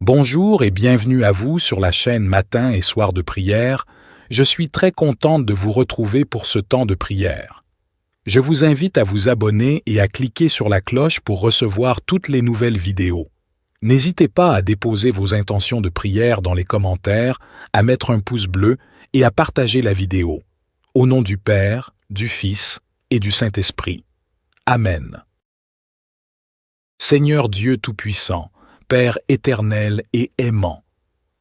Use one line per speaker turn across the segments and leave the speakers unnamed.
Bonjour et bienvenue à vous sur la chaîne Matin et Soir de prière. Je suis très contente de vous retrouver pour ce temps de prière. Je vous invite à vous abonner et à cliquer sur la cloche pour recevoir toutes les nouvelles vidéos. N'hésitez pas à déposer vos intentions de prière dans les commentaires, à mettre un pouce bleu et à partager la vidéo. Au nom du Père, du Fils et du Saint-Esprit. Amen. Seigneur Dieu Tout-Puissant, Père éternel et aimant,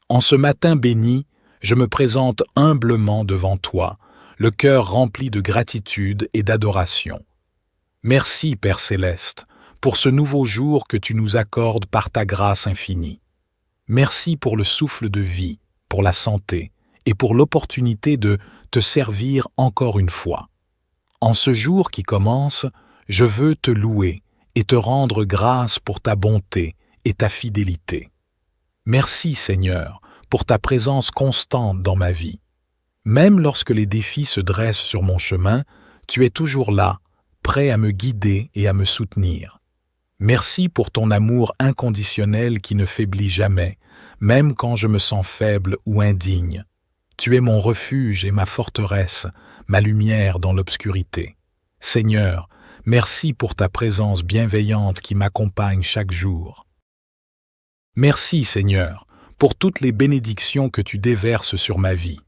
en ce matin béni, je me présente humblement devant toi, le cœur rempli de gratitude et d'adoration. Merci, Père céleste, pour ce nouveau jour que tu nous accordes par ta grâce infinie. Merci pour le souffle de vie, pour la santé et pour l'opportunité de te servir encore une fois. En ce jour qui commence, je veux te louer et te rendre grâce pour ta bonté et ta fidélité. Merci, Seigneur, pour ta présence constante dans ma vie. Même lorsque les défis se dressent sur mon chemin, tu es toujours là, prêt à me guider et à me soutenir. Merci pour ton amour inconditionnel qui ne faiblit jamais, même quand je me sens faible ou indigne. Tu es mon refuge et ma forteresse, ma lumière dans l'obscurité. Seigneur, merci pour ta présence bienveillante qui m'accompagne chaque jour. Merci, Seigneur, pour toutes les bénédictions que tu déverses sur ma vie.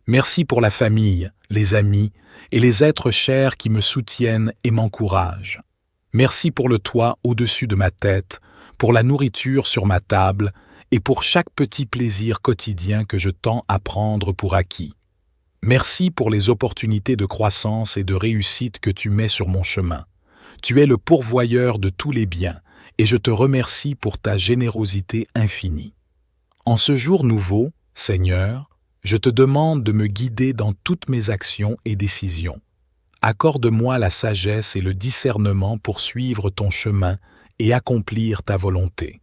Merci pour la famille, les amis et les êtres chers qui me soutiennent et m'encouragent. Merci pour le toit au-dessus de ma tête, pour la nourriture sur ma table et pour chaque petit plaisir quotidien que je tends à prendre pour acquis. Merci pour les opportunités de croissance et de réussite que tu mets sur mon chemin. Tu es le pourvoyeur de tous les biens, et je te remercie pour ta générosité infinie. En ce jour nouveau, Seigneur, je te demande de me guider dans toutes mes actions et décisions. Accorde-moi la sagesse et le discernement pour suivre ton chemin et accomplir ta volonté.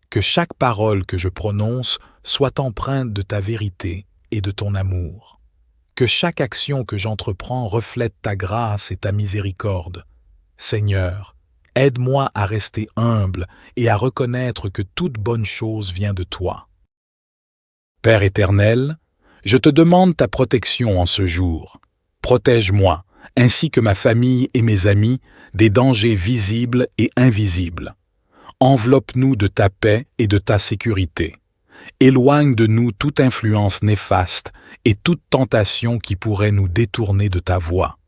Que chaque parole que je prononce soit empreinte de ta vérité et de ton amour. Que chaque action que j'entreprends reflète ta grâce et ta miséricorde. Seigneur, aide-moi à rester humble et à reconnaître que toute bonne chose vient de toi. Père éternel, je te demande ta protection en ce jour. Protège-moi, ainsi que ma famille et mes amis, des dangers visibles et invisibles. Enveloppe-nous de ta paix et de ta sécurité. Éloigne de nous toute influence néfaste et toute tentation qui pourrait nous détourner de ta voie.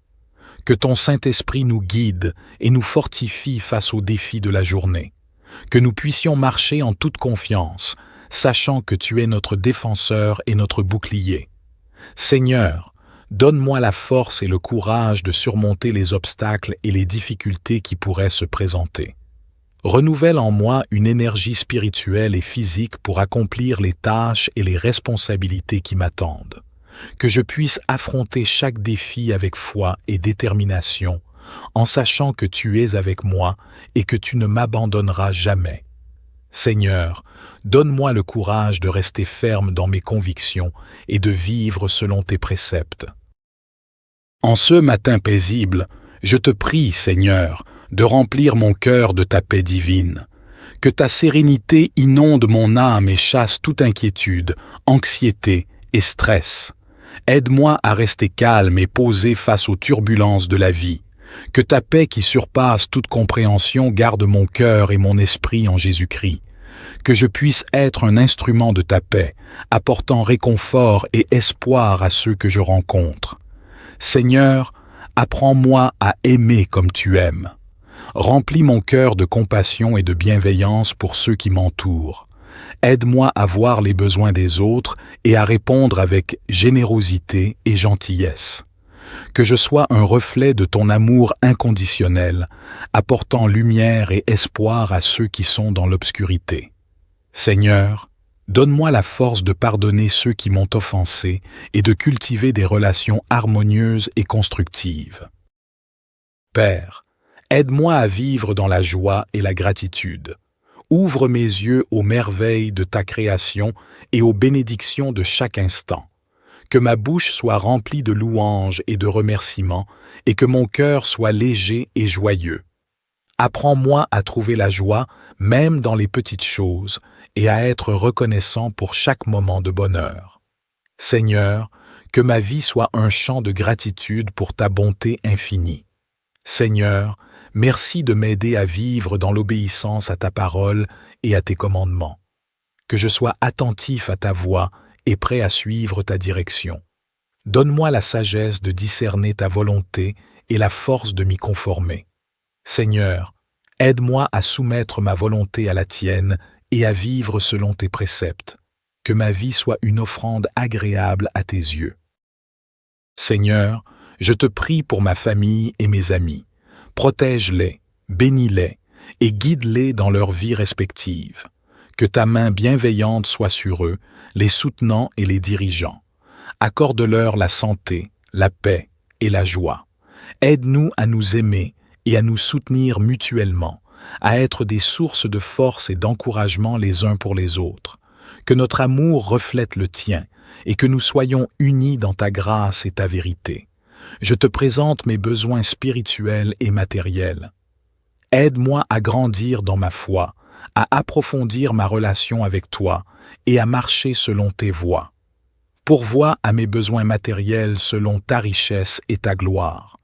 Que ton Saint-Esprit nous guide et nous fortifie face aux défis de la journée. Que nous puissions marcher en toute confiance, sachant que tu es notre défenseur et notre bouclier. Seigneur, donne-moi la force et le courage de surmonter les obstacles et les difficultés qui pourraient se présenter. Renouvelle en moi une énergie spirituelle et physique pour accomplir les tâches et les responsabilités qui m'attendent. Que je puisse affronter chaque défi avec foi et détermination, en sachant que tu es avec moi et que tu ne m'abandonneras jamais. Seigneur, donne-moi le courage de rester ferme dans mes convictions et de vivre selon tes préceptes. En ce matin paisible, je te prie, Seigneur, de remplir mon cœur de ta paix divine. Que ta sérénité inonde mon âme et chasse toute inquiétude, anxiété et stress. Aide-moi à rester calme et posé face aux turbulences de la vie. Que ta paix qui surpasse toute compréhension garde mon cœur et mon esprit en Jésus-Christ. Que je puisse être un instrument de ta paix, apportant réconfort et espoir à ceux que je rencontre. Seigneur, apprends-moi à aimer comme tu aimes. Remplis mon cœur de compassion et de bienveillance pour ceux qui m'entourent. Aide-moi à voir les besoins des autres et à répondre avec générosité et gentillesse. Que je sois un reflet de ton amour inconditionnel, apportant lumière et espoir à ceux qui sont dans l'obscurité. Seigneur, donne-moi la force de pardonner ceux qui m'ont offensé et de cultiver des relations harmonieuses et constructives. Père, aide-moi à vivre dans la joie et la gratitude. Ouvre mes yeux aux merveilles de ta création et aux bénédictions de chaque instant. Que ma bouche soit remplie de louanges et de remerciements, et que mon cœur soit léger et joyeux. Apprends-moi à trouver la joie même dans les petites choses et à être reconnaissant pour chaque moment de bonheur. Seigneur, que ma vie soit un chant de gratitude pour ta bonté infinie. Seigneur, merci de m'aider à vivre dans l'obéissance à ta parole et à tes commandements. Que je sois attentif à ta voix et prêt à suivre ta direction. Donne-moi la sagesse de discerner ta volonté et la force de m'y conformer. Seigneur, aide-moi à soumettre ma volonté à la tienne et à vivre selon tes préceptes. Que ma vie soit une offrande agréable à tes yeux. Seigneur, je te prie pour ma famille et mes amis. Protège-les, bénis-les et guide-les dans leur vie respective. Que ta main bienveillante soit sur eux, les soutenant et les dirigeant. Accorde-leur la santé, la paix et la joie. Aide-nous à nous aimer et à nous soutenir mutuellement, à être des sources de force et d'encouragement les uns pour les autres. Que notre amour reflète le tien et que nous soyons unis dans ta grâce et ta vérité. Je te présente mes besoins spirituels et matériels. Aide-moi à grandir dans ma foi, à approfondir ma relation avec toi et à marcher selon tes voies. Pourvois à mes besoins matériels selon ta richesse et ta gloire.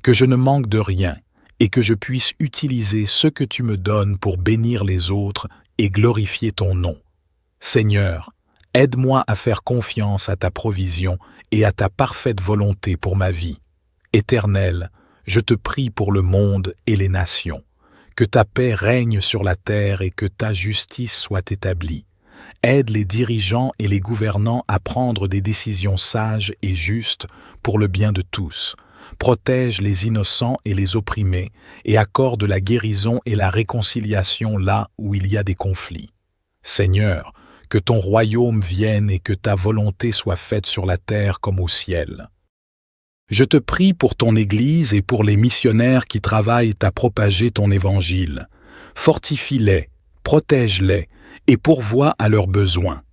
Que je ne manque de rien et que je puisse utiliser ce que tu me donnes pour bénir les autres et glorifier ton nom. Seigneur, aide-moi à faire confiance à ta provision et à ta parfaite volonté pour ma vie. Éternel, je te prie pour le monde et les nations. Que ta paix règne sur la terre et que ta justice soit établie. Aide les dirigeants et les gouvernants à prendre des décisions sages et justes pour le bien de tous. Protège les innocents et les opprimés et accorde la guérison et la réconciliation là où il y a des conflits. Seigneur, que ton royaume vienne et que ta volonté soit faite sur la terre comme au ciel. Je te prie pour ton Église et pour les missionnaires qui travaillent à propager ton évangile. Fortifie-les, protège-les et pourvois à leurs besoins.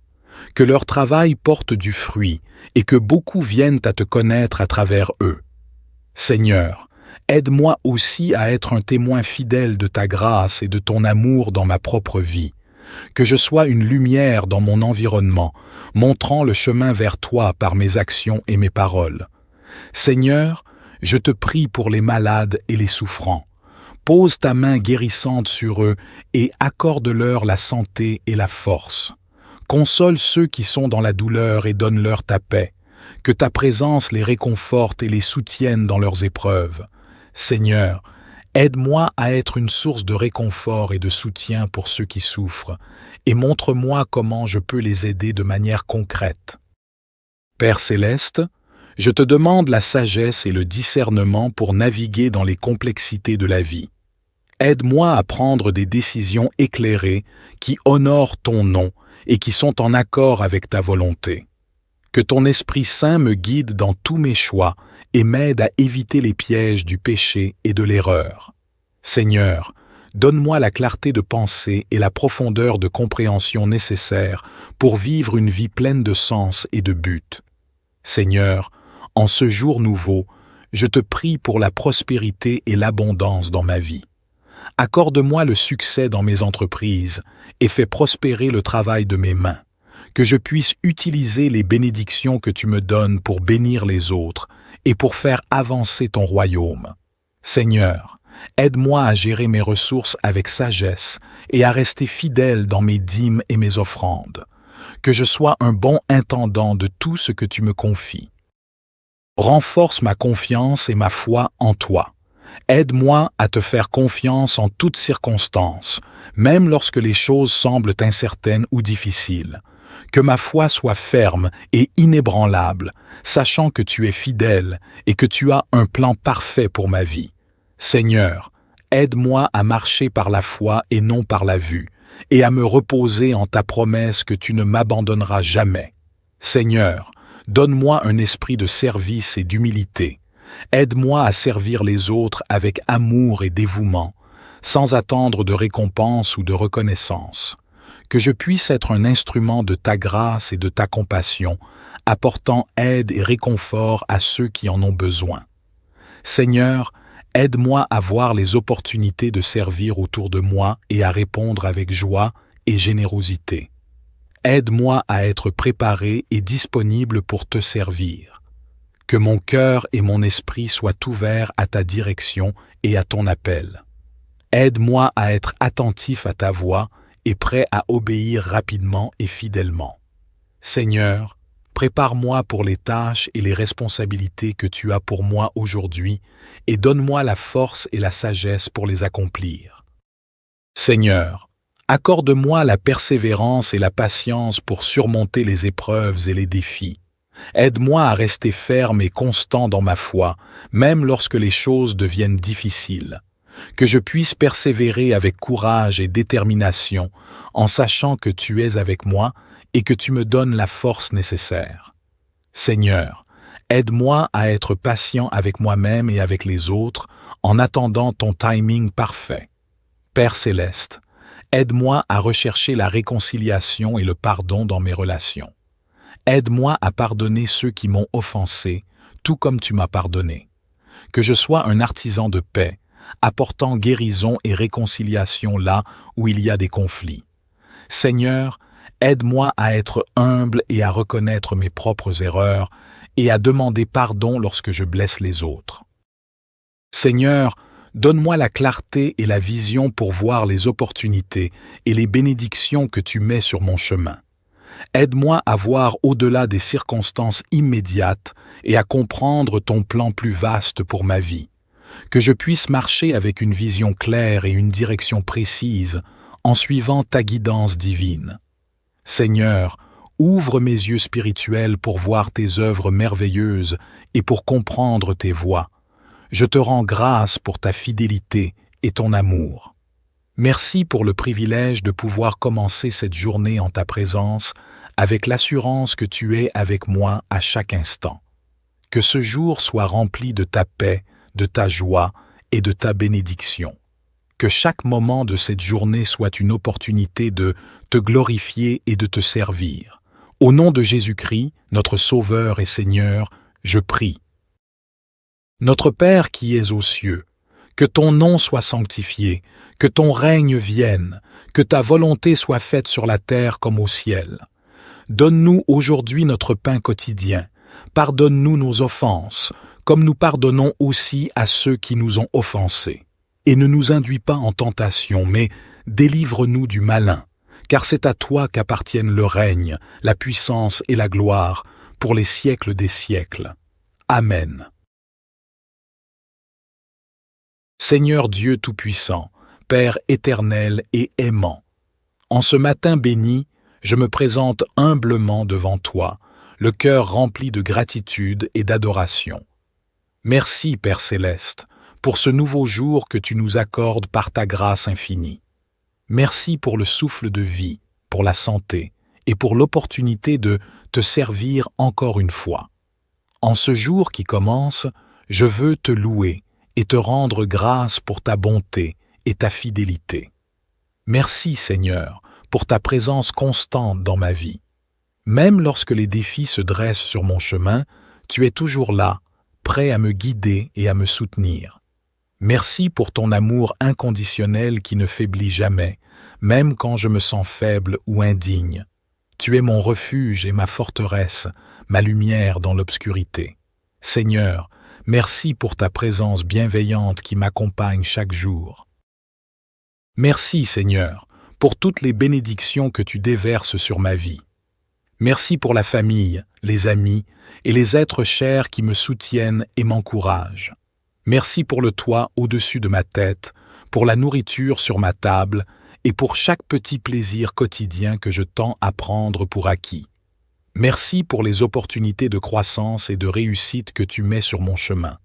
Que leur travail porte du fruit et que beaucoup viennent à te connaître à travers eux. Seigneur, aide-moi aussi à être un témoin fidèle de ta grâce et de ton amour dans ma propre vie. Que je sois une lumière dans mon environnement, montrant le chemin vers toi par mes actions et mes paroles. Seigneur, je te prie pour les malades et les souffrants. Pose ta main guérissante sur eux et accorde-leur la santé et la force. Console ceux qui sont dans la douleur et donne-leur ta paix. Que ta présence les réconforte et les soutienne dans leurs épreuves. Seigneur, aide-moi à être une source de réconfort et de soutien pour ceux qui souffrent, et montre-moi comment je peux les aider de manière concrète. Père céleste, je te demande la sagesse et le discernement pour naviguer dans les complexités de la vie. Aide-moi à prendre des décisions éclairées qui honorent ton nom et qui sont en accord avec ta volonté. Que ton Esprit Saint me guide dans tous mes choix et m'aide à éviter les pièges du péché et de l'erreur. Seigneur, donne-moi la clarté de pensée et la profondeur de compréhension nécessaires pour vivre une vie pleine de sens et de but. Seigneur, en ce jour nouveau, je te prie pour la prospérité et l'abondance dans ma vie. Accorde-moi le succès dans mes entreprises et fais prospérer le travail de mes mains. Que je puisse utiliser les bénédictions que tu me donnes pour bénir les autres et pour faire avancer ton royaume. Seigneur, aide-moi à gérer mes ressources avec sagesse et à rester fidèle dans mes dîmes et mes offrandes. Que je sois un bon intendant de tout ce que tu me confies. Renforce ma confiance et ma foi en toi. Aide-moi à te faire confiance en toutes circonstances, même lorsque les choses semblent incertaines ou difficiles. Que ma foi soit ferme et inébranlable, sachant que tu es fidèle et que tu as un plan parfait pour ma vie. Seigneur, aide-moi à marcher par la foi et non par la vue, et à me reposer en ta promesse que tu ne m'abandonneras jamais. Seigneur, donne-moi un esprit de service et d'humilité. Aide-moi à servir les autres avec amour et dévouement, sans attendre de récompense ou de reconnaissance. Que je puisse être un instrument de ta grâce et de ta compassion, apportant aide et réconfort à ceux qui en ont besoin. Seigneur, Aide-moi à voir les opportunités de servir autour de moi et à répondre avec joie et générosité. Aide-moi à être préparé et disponible pour te servir. Que mon cœur et mon esprit soient ouverts à ta direction et à ton appel. Aide-moi à être attentif à ta voix et prêt à obéir rapidement et fidèlement. Seigneur, prépare-moi pour les tâches et les responsabilités que tu as pour moi aujourd'hui et donne-moi la force et la sagesse pour les accomplir. Seigneur, accorde-moi la persévérance et la patience pour surmonter les épreuves et les défis. Aide-moi à rester ferme et constant dans ma foi, même lorsque les choses deviennent difficiles. Que je puisse persévérer avec courage et détermination, en sachant que tu es avec moi et que tu me donnes la force nécessaire. Seigneur, aide-moi à être patient avec moi-même et avec les autres, en attendant ton timing parfait. Père céleste, aide-moi à rechercher la réconciliation et le pardon dans mes relations. Aide-moi à pardonner ceux qui m'ont offensé, tout comme tu m'as pardonné. Que je sois un artisan de paix, apportant guérison et réconciliation là où il y a des conflits. Seigneur, aide-moi à être humble et à reconnaître mes propres erreurs et à demander pardon lorsque je blesse les autres. Seigneur, donne-moi la clarté et la vision pour voir les opportunités et les bénédictions que tu mets sur mon chemin. Aide-moi à voir au-delà des circonstances immédiates et à comprendre ton plan plus vaste pour ma vie. Que je puisse marcher avec une vision claire et une direction précise en suivant ta guidance divine. Seigneur, ouvre mes yeux spirituels pour voir tes œuvres merveilleuses et pour comprendre tes voies. Je te rends grâce pour ta fidélité et ton amour. Merci pour le privilège de pouvoir commencer cette journée en ta présence avec l'assurance que tu es avec moi à chaque instant. Que ce jour soit rempli de ta paix, de ta joie et de ta bénédiction. Que chaque moment de cette journée soit une opportunité de te glorifier et de te servir. Au nom de Jésus-Christ, notre Sauveur et Seigneur, je prie. Notre Père qui es aux cieux, que ton nom soit sanctifié, que ton règne vienne, que ta volonté soit faite sur la terre comme au ciel. Donne-nous aujourd'hui notre pain quotidien. Pardonne-nous nos offenses, comme nous pardonnons aussi à ceux qui nous ont offensés. Et ne nous induis pas en tentation, mais délivre-nous du malin, car c'est à toi qu'appartiennent le règne, la puissance et la gloire, pour les siècles des siècles. Amen. Seigneur Dieu Tout-Puissant, Père éternel et aimant, en ce matin béni, je me présente humblement devant toi, le cœur rempli de gratitude et d'adoration. Merci, Père céleste, pour ce nouveau jour que tu nous accordes par ta grâce infinie. Merci pour le souffle de vie, pour la santé et pour l'opportunité de te servir encore une fois. En ce jour qui commence, je veux te louer et te rendre grâce pour ta bonté et ta fidélité. Merci, Seigneur, pour ta présence constante dans ma vie. Même lorsque les défis se dressent sur mon chemin, tu es toujours là, prêt à me guider et à me soutenir. Merci pour ton amour inconditionnel qui ne faiblit jamais, même quand je me sens faible ou indigne. Tu es mon refuge et ma forteresse, ma lumière dans l'obscurité. Seigneur, merci pour ta présence bienveillante qui m'accompagne chaque jour. Merci, Seigneur, pour toutes les bénédictions que tu déverses sur ma vie. Merci pour la famille, les amis et les êtres chers qui me soutiennent et m'encouragent. Merci pour le toit au-dessus de ma tête, pour la nourriture sur ma table et pour chaque petit plaisir quotidien que je tends à prendre pour acquis. Merci pour les opportunités de croissance et de réussite que tu mets sur mon chemin.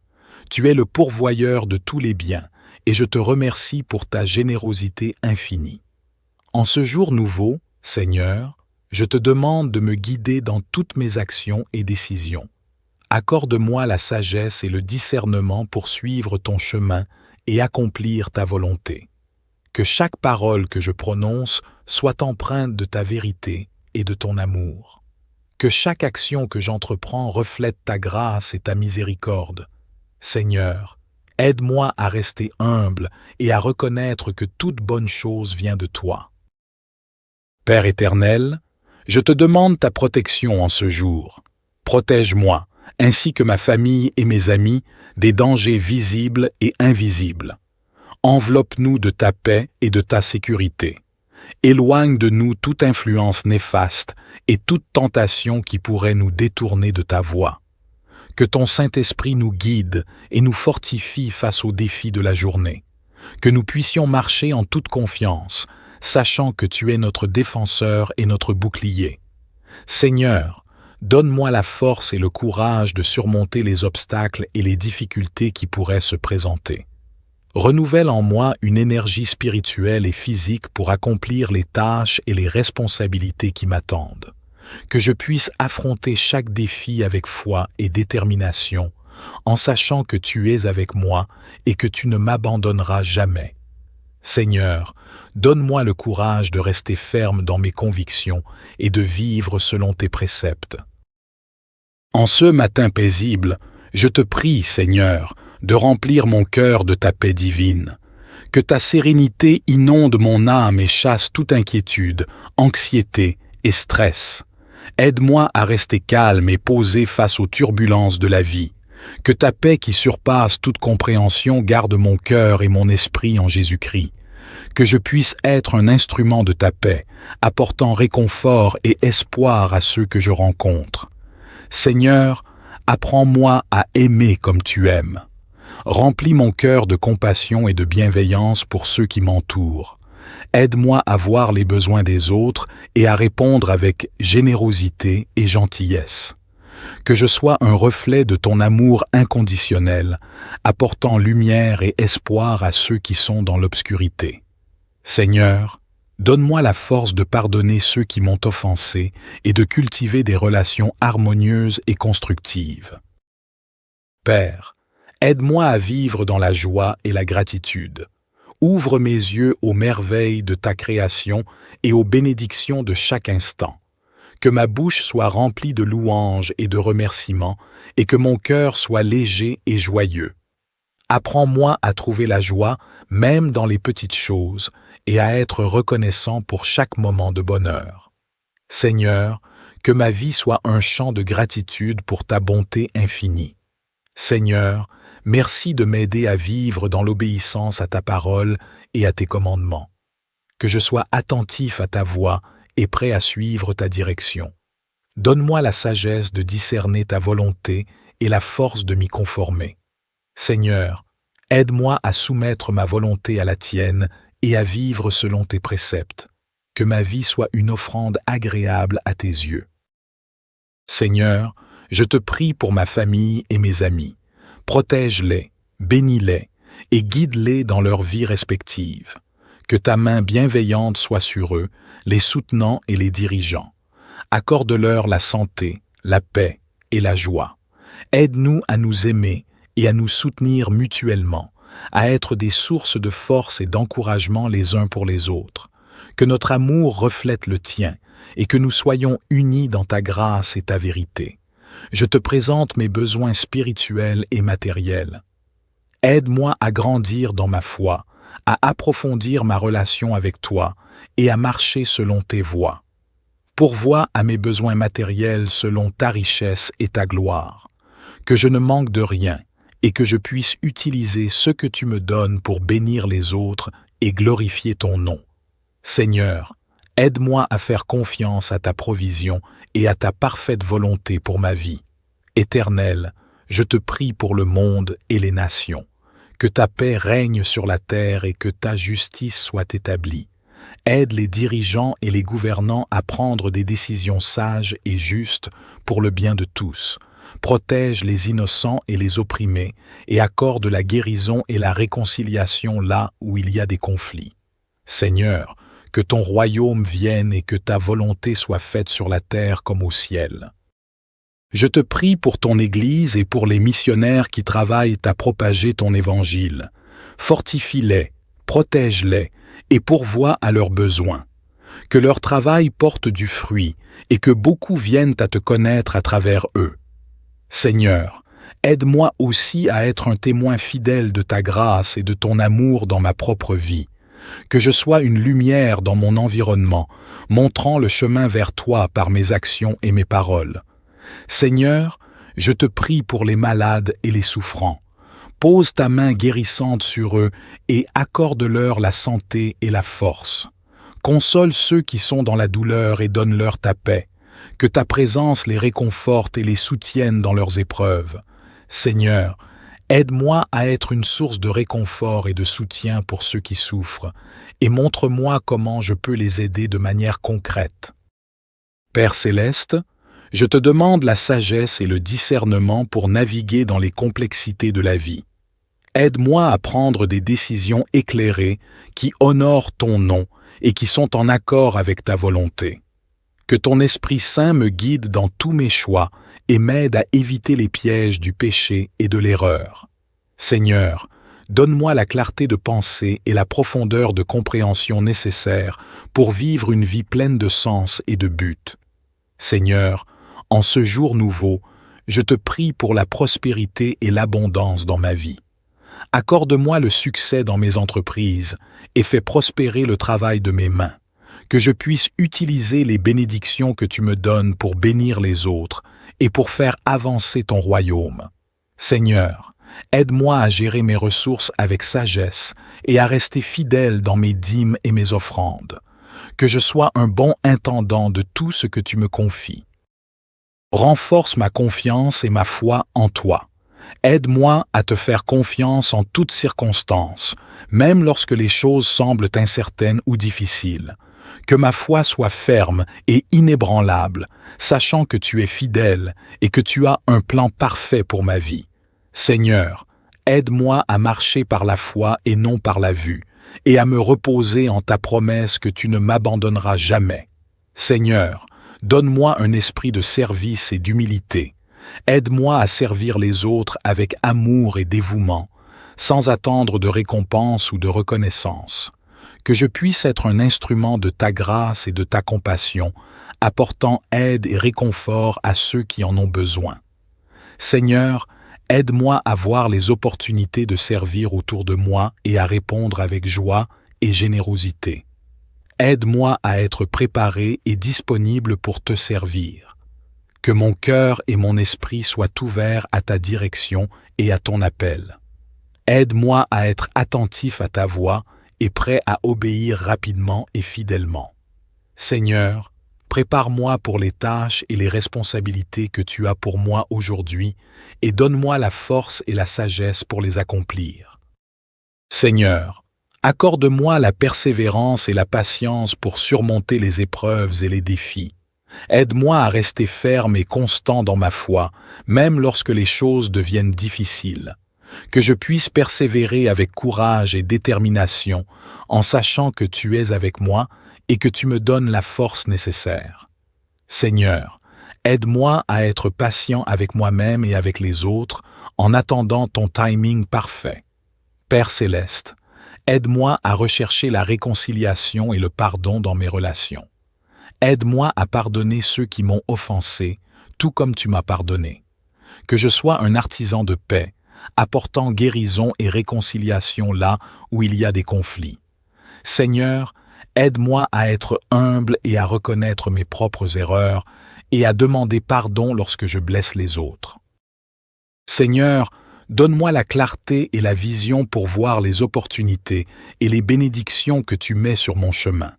Tu es le pourvoyeur de tous les biens et je te remercie pour ta générosité infinie. En ce jour nouveau, Seigneur, je te demande de me guider dans toutes mes actions et décisions. Accorde-moi la sagesse et le discernement pour suivre ton chemin et accomplir ta volonté. Que chaque parole que je prononce soit empreinte de ta vérité et de ton amour. Que chaque action que j'entreprends reflète ta grâce et ta miséricorde. Seigneur, Aide-moi à rester humble et à reconnaître que toute bonne chose vient de toi. Père éternel, je te demande ta protection en ce jour. Protège-moi, ainsi que ma famille et mes amis, des dangers visibles et invisibles. Enveloppe-nous de ta paix et de ta sécurité. Éloigne de nous toute influence néfaste et toute tentation qui pourrait nous détourner de ta voie. Que ton Saint-Esprit nous guide et nous fortifie face aux défis de la journée. Que nous puissions marcher en toute confiance, sachant que tu es notre défenseur et notre bouclier. Seigneur, donne-moi la force et le courage de surmonter les obstacles et les difficultés qui pourraient se présenter. Renouvelle en moi une énergie spirituelle et physique pour accomplir les tâches et les responsabilités qui m'attendent. Que je puisse affronter chaque défi avec foi et détermination, en sachant que tu es avec moi et que tu ne m'abandonneras jamais. Seigneur, donne-moi le courage de rester ferme dans mes convictions et de vivre selon tes préceptes. En ce matin paisible, je te prie, Seigneur, de remplir mon cœur de ta paix divine. Que ta sérénité inonde mon âme et chasse toute inquiétude, anxiété et stress. Aide-moi à rester calme et posé face aux turbulences de la vie. Que ta paix qui surpasse toute compréhension garde mon cœur et mon esprit en Jésus-Christ. Que je puisse être un instrument de ta paix, apportant réconfort et espoir à ceux que je rencontre. Seigneur, apprends-moi à aimer comme tu aimes. Remplis mon cœur de compassion et de bienveillance pour ceux qui m'entourent. Aide-moi à voir les besoins des autres et à répondre avec générosité et gentillesse. Que je sois un reflet de ton amour inconditionnel, apportant lumière et espoir à ceux qui sont dans l'obscurité. Seigneur, donne-moi la force de pardonner ceux qui m'ont offensé et de cultiver des relations harmonieuses et constructives. Père, aide-moi à vivre dans la joie et la gratitude. Ouvre mes yeux aux merveilles de ta création et aux bénédictions de chaque instant. Que ma bouche soit remplie de louanges et de remerciements, et que mon cœur soit léger et joyeux. Apprends-moi à trouver la joie même dans les petites choses et à être reconnaissant pour chaque moment de bonheur. Seigneur, que ma vie soit un chant de gratitude pour ta bonté infinie. Seigneur, merci de m'aider à vivre dans l'obéissance à ta parole et à tes commandements. Que je sois attentif à ta voix et prêt à suivre ta direction. Donne-moi la sagesse de discerner ta volonté et la force de m'y conformer. Seigneur, aide-moi à soumettre ma volonté à la tienne et à vivre selon tes préceptes. Que ma vie soit une offrande agréable à tes yeux. Seigneur, je te prie pour ma famille et mes amis. Protège-les, bénis-les et guide-les dans leur vie respective. Que ta main bienveillante soit sur eux, les soutenant et les dirigeant. Accorde-leur la santé, la paix et la joie. Aide-nous à nous aimer et à nous soutenir mutuellement, à être des sources de force et d'encouragement les uns pour les autres. Que notre amour reflète le tien et que nous soyons unis dans ta grâce et ta vérité. Je te présente mes besoins spirituels et matériels. Aide-moi à grandir dans ma foi, à approfondir ma relation avec toi et à marcher selon tes voies. Pourvois à mes besoins matériels selon ta richesse et ta gloire. Que je ne manque de rien et que je puisse utiliser ce que tu me donnes pour bénir les autres et glorifier ton nom. Seigneur, aide-moi à faire confiance à ta provision et à ta parfaite volonté pour ma vie. Éternel, je te prie pour le monde et les nations. Que ta paix règne sur la terre et que ta justice soit établie. Aide les dirigeants et les gouvernants à prendre des décisions sages et justes pour le bien de tous. Protège les innocents et les opprimés et accorde la guérison et la réconciliation là où il y a des conflits. Seigneur, que ton royaume vienne et que ta volonté soit faite sur la terre comme au ciel. Je te prie pour ton Église et pour les missionnaires qui travaillent à propager ton évangile. Fortifie-les, protège-les et pourvois à leurs besoins. Que leur travail porte du fruit et que beaucoup viennent à te connaître à travers eux. Seigneur, Aide-moi aussi à être un témoin fidèle de ta grâce et de ton amour dans ma propre vie. Que je sois une lumière dans mon environnement, montrant le chemin vers toi par mes actions et mes paroles. Seigneur, je te prie pour les malades et les souffrants. Pose ta main guérissante sur eux et accorde-leur la santé et la force. Console ceux qui sont dans la douleur et donne-leur ta paix. Que ta présence les réconforte et les soutienne dans leurs épreuves. Seigneur, aide-moi à être une source de réconfort et de soutien pour ceux qui souffrent, et montre-moi comment je peux les aider de manière concrète. Père céleste, je te demande la sagesse et le discernement pour naviguer dans les complexités de la vie. Aide-moi à prendre des décisions éclairées qui honorent ton nom et qui sont en accord avec ta volonté. Que ton Esprit Saint me guide dans tous mes choix et m'aide à éviter les pièges du péché et de l'erreur. Seigneur, donne-moi la clarté de pensée et la profondeur de compréhension nécessaires pour vivre une vie pleine de sens et de but. Seigneur, en ce jour nouveau, je te prie pour la prospérité et l'abondance dans ma vie. Accorde-moi le succès dans mes entreprises et fais prospérer le travail de mes mains. Que je puisse utiliser les bénédictions que tu me donnes pour bénir les autres et pour faire avancer ton royaume. Seigneur, aide-moi à gérer mes ressources avec sagesse et à rester fidèle dans mes dîmes et mes offrandes. Que je sois un bon intendant de tout ce que tu me confies. Renforce ma confiance et ma foi en toi. Aide-moi à te faire confiance en toutes circonstances, même lorsque les choses semblent incertaines ou difficiles. Que ma foi soit ferme et inébranlable, sachant que tu es fidèle et que tu as un plan parfait pour ma vie. Seigneur, aide-moi à marcher par la foi et non par la vue, et à me reposer en ta promesse que tu ne m'abandonneras jamais. Seigneur, donne-moi un esprit de service et d'humilité. Aide-moi à servir les autres avec amour et dévouement, sans attendre de récompense ou de reconnaissance. Que je puisse être un instrument de ta grâce et de ta compassion, apportant aide et réconfort à ceux qui en ont besoin. Seigneur, aide-moi à voir les opportunités de servir autour de moi et à répondre avec joie et générosité. Aide-moi à être préparé et disponible pour te servir. Que mon cœur et mon esprit soient ouverts à ta direction et à ton appel. Aide-moi à être attentif à ta voix et prêt à obéir rapidement et fidèlement. Seigneur, prépare-moi pour les tâches et les responsabilités que tu as pour moi aujourd'hui et donne-moi la force et la sagesse pour les accomplir. Seigneur, accorde-moi la persévérance et la patience pour surmonter les épreuves et les défis. Aide-moi à rester ferme et constant dans ma foi, même lorsque les choses deviennent difficiles. Que je puisse persévérer avec courage et détermination, en sachant que tu es avec moi et que tu me donnes la force nécessaire. Seigneur, aide-moi à être patient avec moi-même et avec les autres, en attendant ton timing parfait. Père céleste, aide-moi à rechercher la réconciliation et le pardon dans mes relations. Aide-moi à pardonner ceux qui m'ont offensé, tout comme tu m'as pardonné. Que je sois un artisan de paix, apportant guérison et réconciliation là où il y a des conflits. Seigneur, aide-moi à être humble et à reconnaître mes propres erreurs et à demander pardon lorsque je blesse les autres. Seigneur, donne-moi la clarté et la vision pour voir les opportunités et les bénédictions que tu mets sur mon chemin.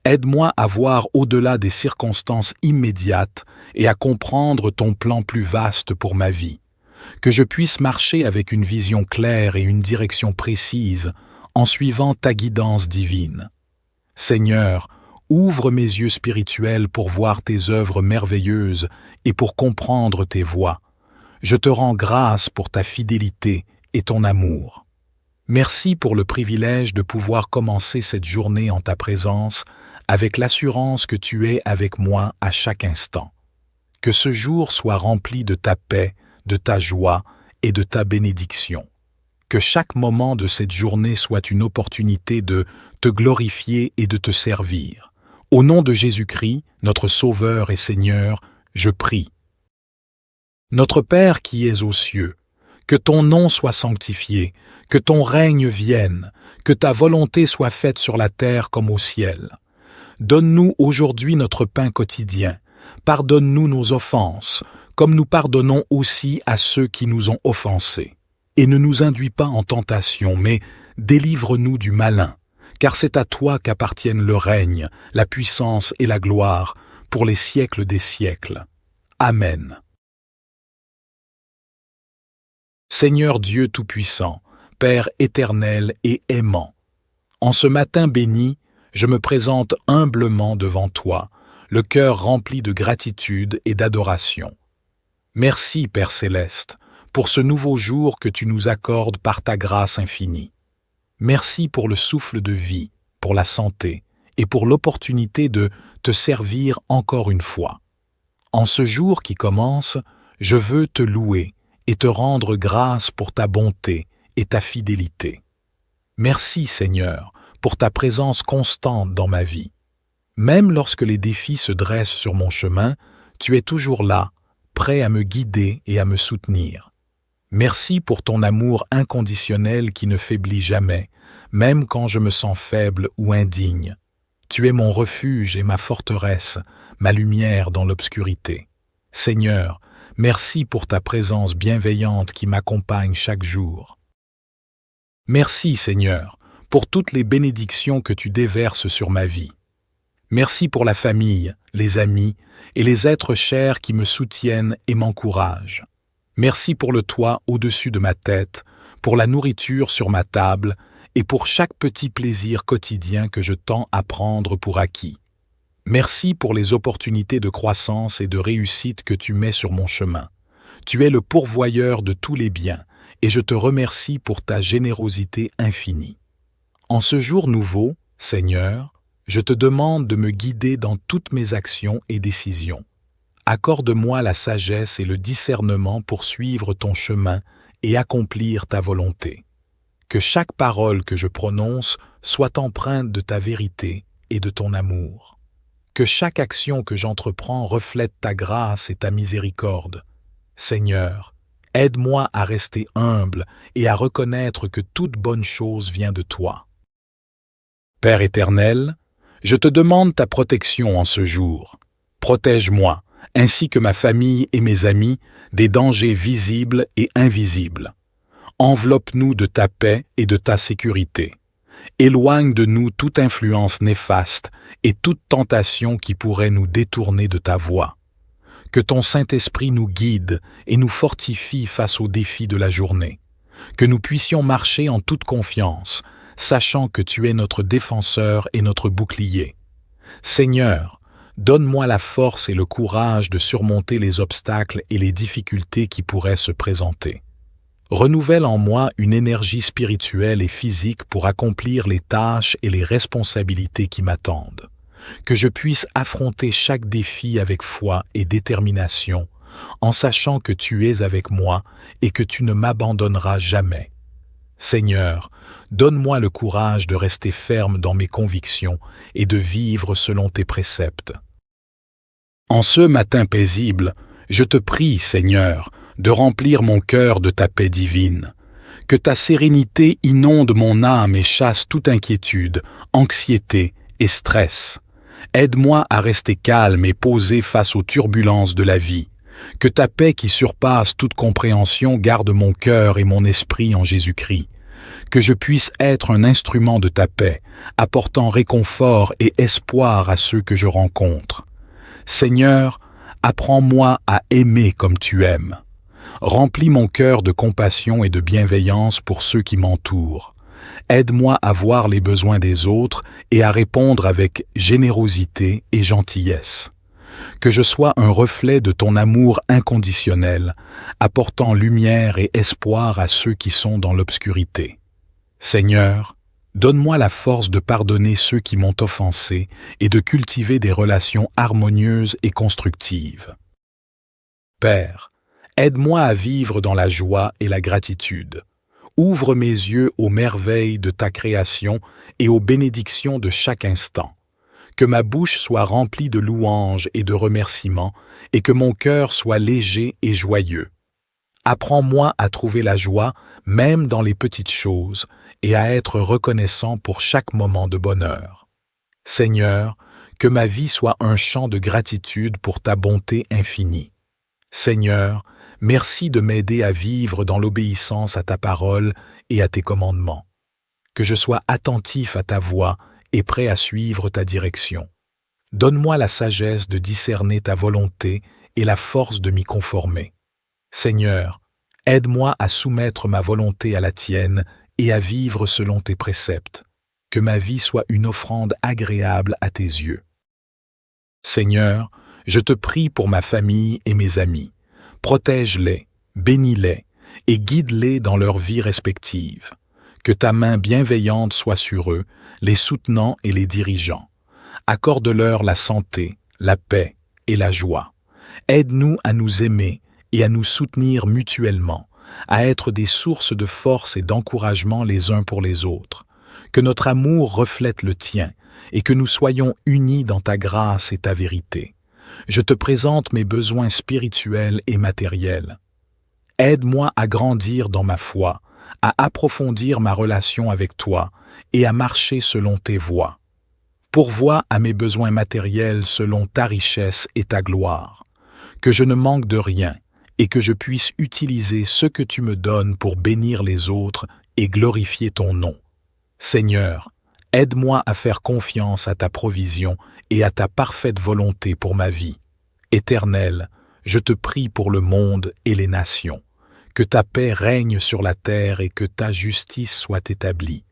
Aide-moi à voir au-delà des circonstances immédiates et à comprendre ton plan plus vaste pour ma vie. Que je puisse marcher avec une vision claire et une direction précise en suivant ta guidance divine. Seigneur, ouvre mes yeux spirituels pour voir tes œuvres merveilleuses et pour comprendre tes voies. Je te rends grâce pour ta fidélité et ton amour. Merci pour le privilège de pouvoir commencer cette journée en ta présence avec l'assurance que tu es avec moi à chaque instant. Que ce jour soit rempli de ta paix, de ta joie et de ta bénédiction. Que chaque moment de cette journée soit une opportunité de te glorifier et de te servir. Au nom de Jésus-Christ, notre Sauveur et Seigneur, je prie. Notre Père qui es aux cieux, que ton nom soit sanctifié, que ton règne vienne, que ta volonté soit faite sur la terre comme au ciel. Donne-nous aujourd'hui notre pain quotidien. Pardonne-nous nos offenses, comme nous pardonnons aussi à ceux qui nous ont offensés. Et ne nous induis pas en tentation, mais délivre-nous du malin, car c'est à toi qu'appartiennent le règne, la puissance et la gloire, pour les siècles des siècles. Amen. Seigneur Dieu Tout-Puissant, Père éternel et aimant, en ce matin béni, je me présente humblement devant toi, le cœur rempli de gratitude et d'adoration. Merci, Père céleste, pour ce nouveau jour que tu nous accordes par ta grâce infinie. Merci pour le souffle de vie, pour la santé et pour l'opportunité de te servir encore une fois. En ce jour qui commence, je veux te louer et te rendre grâce pour ta bonté et ta fidélité. Merci, Seigneur, pour ta présence constante dans ma vie. Même lorsque les défis se dressent sur mon chemin, tu es toujours là, prêt à me guider et à me soutenir. Merci pour ton amour inconditionnel qui ne faiblit jamais, même quand je me sens faible ou indigne. Tu es mon refuge et ma forteresse, ma lumière dans l'obscurité. Seigneur, merci pour ta présence bienveillante qui m'accompagne chaque jour. Merci, Seigneur, pour toutes les bénédictions que tu déverses sur ma vie. Merci pour la famille, les amis et les êtres chers qui me soutiennent et m'encouragent. Merci pour le toit au-dessus de ma tête, pour la nourriture sur ma table et pour chaque petit plaisir quotidien que je tends à prendre pour acquis. Merci pour les opportunités de croissance et de réussite que tu mets sur mon chemin. Tu es le pourvoyeur de tous les biens et je te remercie pour ta générosité infinie. En ce jour nouveau, Seigneur, je te demande de me guider dans toutes mes actions et décisions. Accorde-moi la sagesse et le discernement pour suivre ton chemin et accomplir ta volonté. Que chaque parole que je prononce soit empreinte de ta vérité et de ton amour. Que chaque action que j'entreprends reflète ta grâce et ta miséricorde. Seigneur, aide-moi à rester humble et à reconnaître que toute bonne chose vient de toi. Père éternel, je te demande ta protection en ce jour. Protège-moi, ainsi que ma famille et mes amis, des dangers visibles et invisibles. Enveloppe-nous de ta paix et de ta sécurité. Éloigne de nous toute influence néfaste et toute tentation qui pourrait nous détourner de ta voie. Que ton Saint-Esprit nous guide et nous fortifie face aux défis de la journée. Que nous puissions marcher en toute confiance, sachant que tu es notre défenseur et notre bouclier. Seigneur, donne-moi la force et le courage de surmonter les obstacles et les difficultés qui pourraient se présenter. Renouvelle en moi une énergie spirituelle et physique pour accomplir les tâches et les responsabilités qui m'attendent. Que je puisse affronter chaque défi avec foi et détermination, en sachant que tu es avec moi et que tu ne m'abandonneras jamais. Seigneur, donne-moi le courage de rester ferme dans mes convictions et de vivre selon tes préceptes. En ce matin paisible, je te prie, Seigneur, de remplir mon cœur de ta paix divine. Que ta sérénité inonde mon âme et chasse toute inquiétude, anxiété et stress. Aide-moi à rester calme et posé face aux turbulences de la vie. Que ta paix qui surpasse toute compréhension garde mon cœur et mon esprit en Jésus-Christ. Que je puisse être un instrument de ta paix, apportant réconfort et espoir à ceux que je rencontre. Seigneur, apprends-moi à aimer comme tu aimes. Remplis mon cœur de compassion et de bienveillance pour ceux qui m'entourent. Aide-moi à voir les besoins des autres et à répondre avec générosité et gentillesse. Que je sois un reflet de ton amour inconditionnel, apportant lumière et espoir à ceux qui sont dans l'obscurité. Seigneur, donne-moi la force de pardonner ceux qui m'ont offensé et de cultiver des relations harmonieuses et constructives. Père, aide-moi à vivre dans la joie et la gratitude. Ouvre mes yeux aux merveilles de ta création et aux bénédictions de chaque instant. que ma bouche soit remplie de louanges et de remerciements, et que mon cœur soit léger et joyeux. Apprends-moi à trouver la joie même dans les petites choses, et à être reconnaissant pour chaque moment de bonheur. Seigneur, que ma vie soit un chant de gratitude pour ta bonté infinie. Seigneur, merci de m'aider à vivre dans l'obéissance à ta parole et à tes commandements. Que je sois attentif à ta voix et prêt à suivre ta direction. Donne-moi la sagesse de discerner ta volonté et la force de m'y conformer. Seigneur, aide-moi à soumettre ma volonté à la tienne et à vivre selon tes préceptes. Que ma vie soit une offrande agréable à tes yeux. Seigneur, je te prie pour ma famille et mes amis. Protège-les, bénis-les et guide-les dans leur vie respective. Que ta main bienveillante soit sur eux, les soutenant et les dirigeant. Accorde-leur la santé, la paix et la joie. Aide-nous à nous aimer et à nous soutenir mutuellement, à être des sources de force et d'encouragement les uns pour les autres. Que notre amour reflète le tien et que nous soyons unis dans ta grâce et ta vérité. Je te présente mes besoins spirituels et matériels. Aide-moi à grandir dans ma foi, à approfondir ma relation avec toi et à marcher selon tes voies. Pourvois à mes besoins matériels selon ta richesse et ta gloire. Que je ne manque de rien et que je puisse utiliser ce que tu me donnes pour bénir les autres et glorifier ton nom. Seigneur, aide-moi à faire confiance à ta provision et à ta parfaite volonté pour ma vie. Éternel, je te prie pour le monde et les nations. Que ta paix règne sur la terre et que ta justice soit établie.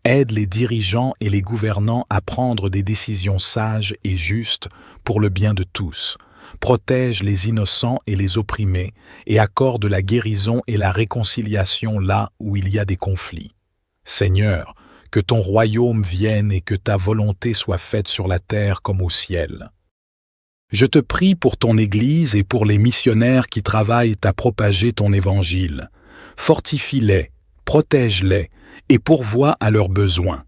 Aide les dirigeants et les gouvernants à prendre des décisions sages et justes pour le bien de tous. Protège les innocents et les opprimés et accorde la guérison et la réconciliation là où il y a des conflits. Seigneur, que ton royaume vienne et que ta volonté soit faite sur la terre comme au ciel. Je te prie pour ton Église et pour les missionnaires qui travaillent à propager ton évangile. Fortifie-les, protège-les et pourvois à leurs besoins.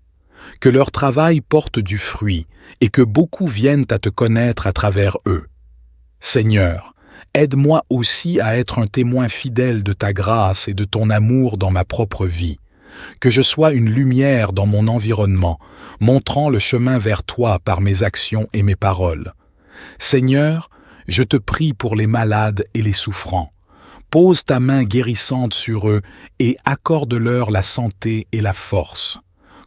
Que leur travail porte du fruit et que beaucoup viennent à te connaître à travers eux. Seigneur, aide-moi aussi à être un témoin fidèle de ta grâce et de ton amour dans ma propre vie. Que je sois une lumière dans mon environnement, montrant le chemin vers toi par mes actions et mes paroles. Seigneur, je te prie pour les malades et les souffrants. Pose ta main guérissante sur eux et accorde-leur la santé et la force.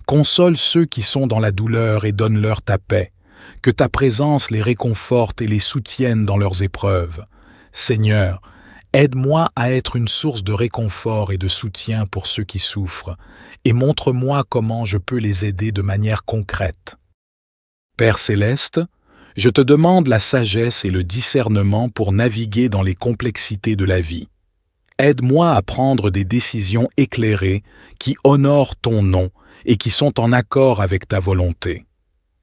Console ceux qui sont dans la douleur et donne-leur ta paix. Que ta présence les réconforte et les soutienne dans leurs épreuves. Seigneur, aide-moi à être une source de réconfort et de soutien pour ceux qui souffrent, et montre-moi comment je peux les aider de manière concrète. Père céleste, je te demande la sagesse et le discernement pour naviguer dans les complexités de la vie. Aide-moi à prendre des décisions éclairées qui honorent ton nom et qui sont en accord avec ta volonté.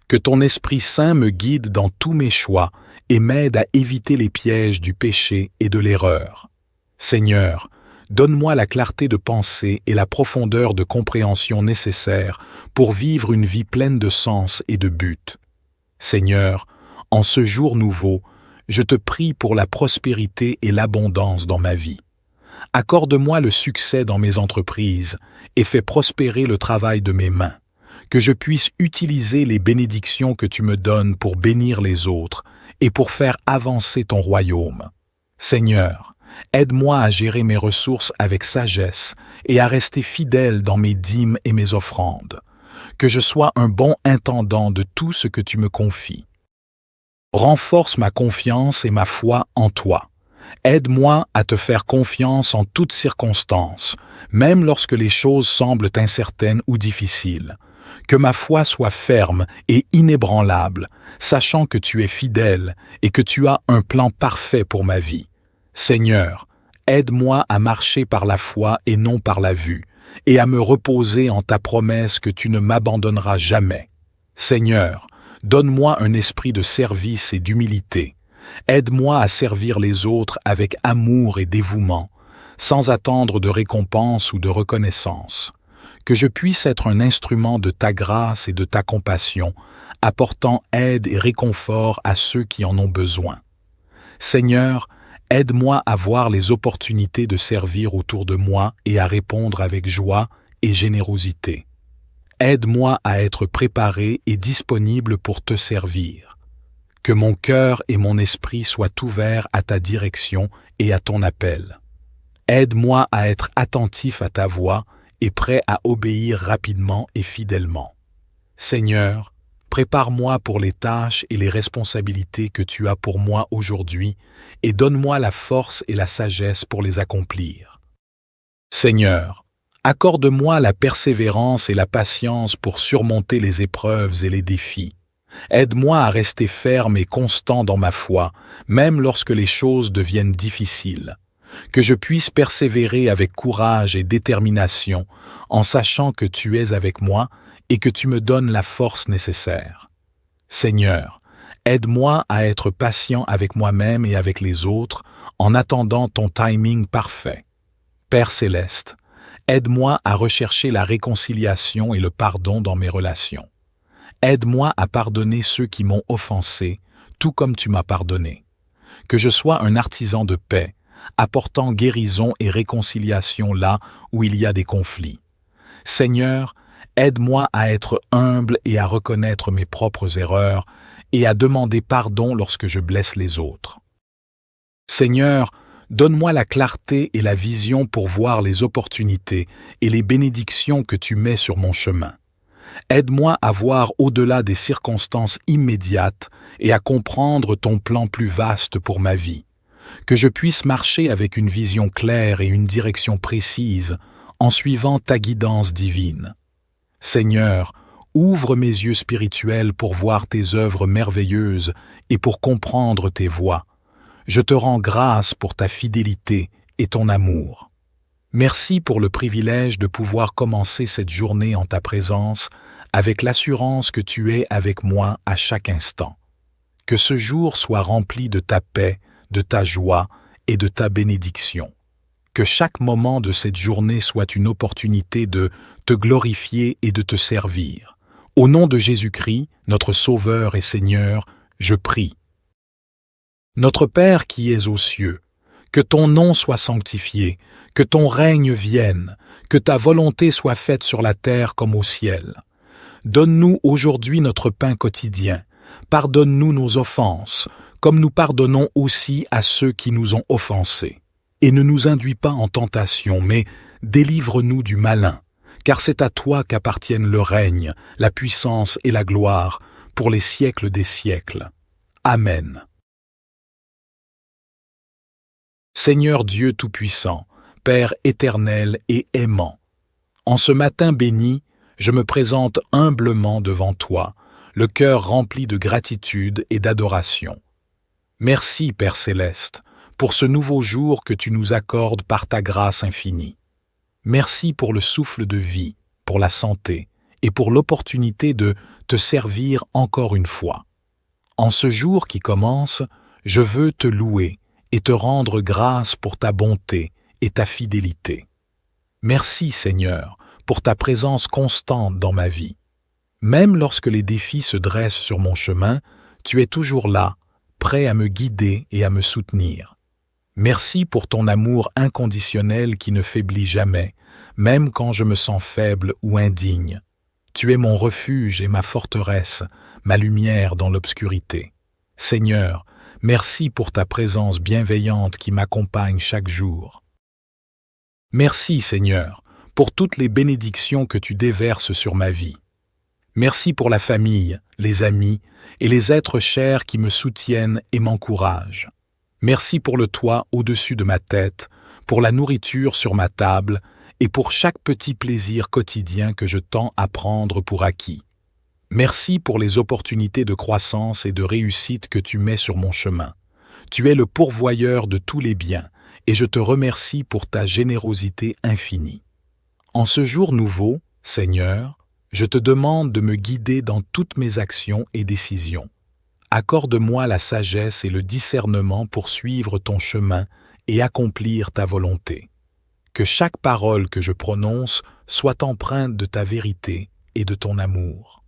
Que ton Esprit Saint me guide dans tous mes choix et m'aide à éviter les pièges du péché et de l'erreur. Seigneur, donne-moi la clarté de pensée et la profondeur de compréhension nécessaires pour vivre une vie pleine de sens et de but. Seigneur, en ce jour nouveau, je te prie pour la prospérité et l'abondance dans ma vie. Accorde-moi le succès dans mes entreprises et fais prospérer le travail de mes mains. Que je puisse utiliser les bénédictions que tu me donnes pour bénir les autres et pour faire avancer ton royaume. Seigneur, aide-moi à gérer mes ressources avec sagesse et à rester fidèle dans mes dîmes et mes offrandes. Que je sois un bon intendant de tout ce que tu me confies. Renforce ma confiance et ma foi en toi. Aide-moi à te faire confiance en toutes circonstances, même lorsque les choses semblent incertaines ou difficiles. Que ma foi soit ferme et inébranlable, sachant que tu es fidèle et que tu as un plan parfait pour ma vie. Seigneur, aide-moi à marcher par la foi et non par la vue, et à me reposer en ta promesse que tu ne m'abandonneras jamais. Seigneur, donne-moi un esprit de service et d'humilité. Aide-moi à servir les autres avec amour et dévouement, sans attendre de récompense ou de reconnaissance. que je puisse être un instrument de ta grâce et de ta compassion, apportant aide et réconfort à ceux qui en ont besoin. Seigneur, aide-moi à voir les opportunités de servir autour de moi et à répondre avec joie et générosité. Aide-moi à être préparé et disponible pour te servir. Que mon cœur et mon esprit soient ouverts à ta direction et à ton appel. Aide-moi à être attentif à ta voix et prêt à obéir rapidement et fidèlement. Seigneur, prépare-moi pour les tâches et les responsabilités que tu as pour moi aujourd'hui et donne-moi la force et la sagesse pour les accomplir. Seigneur, accorde-moi la persévérance et la patience pour surmonter les épreuves et les défis. Aide-moi à rester ferme et constant dans ma foi, même lorsque les choses deviennent difficiles. Que je puisse persévérer avec courage et détermination, en sachant que tu es avec moi et que tu me donnes la force nécessaire. Seigneur, aide-moi à être patient avec moi-même et avec les autres, en attendant ton timing parfait. Père céleste, aide-moi à rechercher la réconciliation et le pardon dans mes relations. Aide-moi à pardonner ceux qui m'ont offensé, tout comme tu m'as pardonné. Que je sois un artisan de paix, apportant guérison et réconciliation là où il y a des conflits. Seigneur, aide-moi à être humble et à reconnaître mes propres erreurs et à demander pardon lorsque je blesse les autres. Seigneur, donne-moi la clarté et la vision pour voir les opportunités et les bénédictions que tu mets sur mon chemin. Aide-moi à voir au-delà des circonstances immédiates et à comprendre ton plan plus vaste pour ma vie. Que je puisse marcher avec une vision claire et une direction précise en suivant ta guidance divine. Seigneur, ouvre mes yeux spirituels pour voir tes œuvres merveilleuses et pour comprendre tes voies. Je te rends grâce pour ta fidélité et ton amour. Merci pour le privilège de pouvoir commencer cette journée en ta présence avec l'assurance que tu es avec moi à chaque instant. Que ce jour soit rempli de ta paix, de ta joie et de ta bénédiction. Que chaque moment de cette journée soit une opportunité de te glorifier et de te servir. Au nom de Jésus-Christ, notre Sauveur et Seigneur, je prie. Notre Père qui es aux cieux, que ton nom soit sanctifié, que ton règne vienne, que ta volonté soit faite sur la terre comme au ciel. Donne-nous aujourd'hui notre pain quotidien. Pardonne-nous nos offenses, comme nous pardonnons aussi à ceux qui nous ont offensés. Et ne nous induis pas en tentation, mais délivre-nous du malin, car c'est à toi qu'appartiennent le règne, la puissance et la gloire, pour les siècles des siècles. Amen. Seigneur Dieu Tout-Puissant, Père éternel et aimant, en ce matin béni, je me présente humblement devant toi, le cœur rempli de gratitude et d'adoration. Merci, Père céleste, pour ce nouveau jour que tu nous accordes par ta grâce infinie. Merci pour le souffle de vie, pour la santé et pour l'opportunité de te servir encore une fois. En ce jour qui commence, je veux te louer et te rendre grâce pour ta bonté et ta fidélité. Merci, Seigneur, pour ta présence constante dans ma vie. Même lorsque les défis se dressent sur mon chemin, tu es toujours là, prêt à me guider et à me soutenir. Merci pour ton amour inconditionnel qui ne faiblit jamais, même quand je me sens faible ou indigne. Tu es mon refuge et ma forteresse, ma lumière dans l'obscurité. Seigneur, merci pour ta présence bienveillante qui m'accompagne chaque jour. Merci, Seigneur, pour toutes les bénédictions que tu déverses sur ma vie. Merci pour la famille, les amis et les êtres chers qui me soutiennent et m'encouragent. Merci pour le toit au-dessus de ma tête, pour la nourriture sur ma table et pour chaque petit plaisir quotidien que je tends à prendre pour acquis. Merci pour les opportunités de croissance et de réussite que tu mets sur mon chemin. Tu es le pourvoyeur de tous les biens et je te remercie pour ta générosité infinie. En ce jour nouveau, Seigneur, je te demande de me guider dans toutes mes actions et décisions. Accorde-moi la sagesse et le discernement pour suivre ton chemin et accomplir ta volonté. Que chaque parole que je prononce soit empreinte de ta vérité et de ton amour.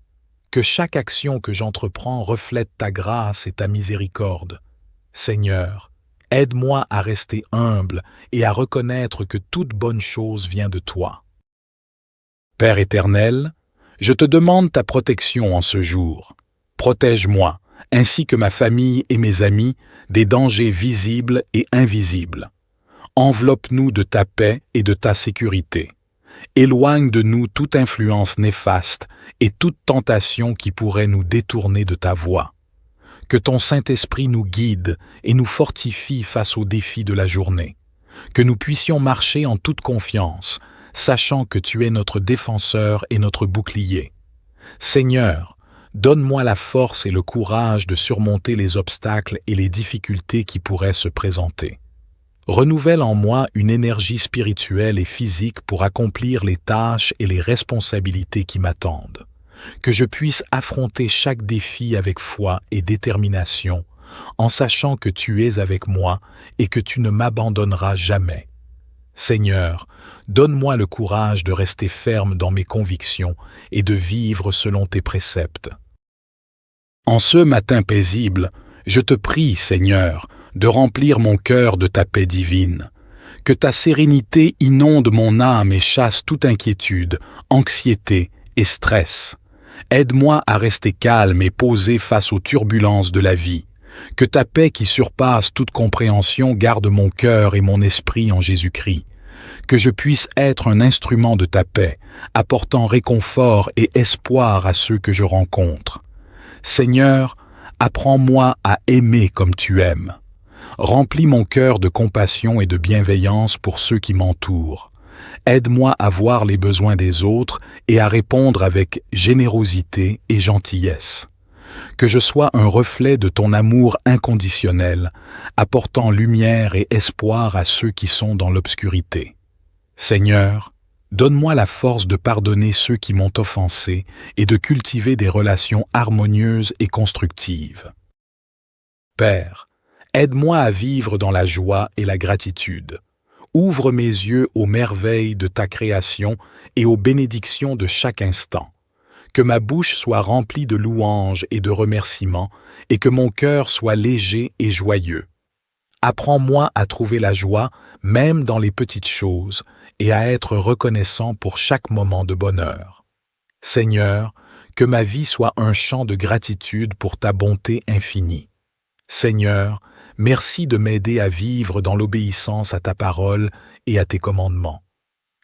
Que chaque action que j'entreprends reflète ta grâce et ta miséricorde. Seigneur, aide-moi à rester humble et à reconnaître que toute bonne chose vient de toi. Père éternel, je te demande ta protection en ce jour. Protège-moi, ainsi que ma famille et mes amis, des dangers visibles et invisibles. Enveloppe-nous de ta paix et de ta sécurité. Éloigne de nous toute influence néfaste et toute tentation qui pourrait nous détourner de ta voie. Que ton Saint-Esprit nous guide et nous fortifie face aux défis de la journée. Que nous puissions marcher en toute confiance, sachant que tu es notre défenseur et notre bouclier. Seigneur, donne-moi la force et le courage de surmonter les obstacles et les difficultés qui pourraient se présenter. Renouvelle en moi une énergie spirituelle et physique pour accomplir les tâches et les responsabilités qui m'attendent. Que je puisse affronter chaque défi avec foi et détermination, en sachant que tu es avec moi et que tu ne m'abandonneras jamais. Seigneur, donne-moi le courage de rester ferme dans mes convictions et de vivre selon tes préceptes. En ce matin paisible, je te prie, Seigneur, de remplir mon cœur de ta paix divine. Que ta sérénité inonde mon âme et chasse toute inquiétude, anxiété et stress. Aide-moi à rester calme et posé face aux turbulences de la vie. Que ta paix qui surpasse toute compréhension garde mon cœur et mon esprit en Jésus-Christ. Que je puisse être un instrument de ta paix, apportant réconfort et espoir à ceux que je rencontre. Seigneur, apprends-moi à aimer comme tu aimes. Remplis mon cœur de compassion et de bienveillance pour ceux qui m'entourent. Aide-moi à voir les besoins des autres et à répondre avec générosité et gentillesse. Que je sois un reflet de ton amour inconditionnel, apportant lumière et espoir à ceux qui sont dans l'obscurité. Seigneur, donne-moi la force de pardonner ceux qui m'ont offensé et de cultiver des relations harmonieuses et constructives. Père, aide-moi à vivre dans la joie et la gratitude. Ouvre mes yeux aux merveilles de ta création et aux bénédictions de chaque instant. Que ma bouche soit remplie de louanges et de remerciements, et que mon cœur soit léger et joyeux. Apprends-moi à trouver la joie, même dans les petites choses, et à être reconnaissant pour chaque moment de bonheur. Seigneur, que ma vie soit un chant de gratitude pour ta bonté infinie. Seigneur, merci de m'aider à vivre dans l'obéissance à ta parole et à tes commandements.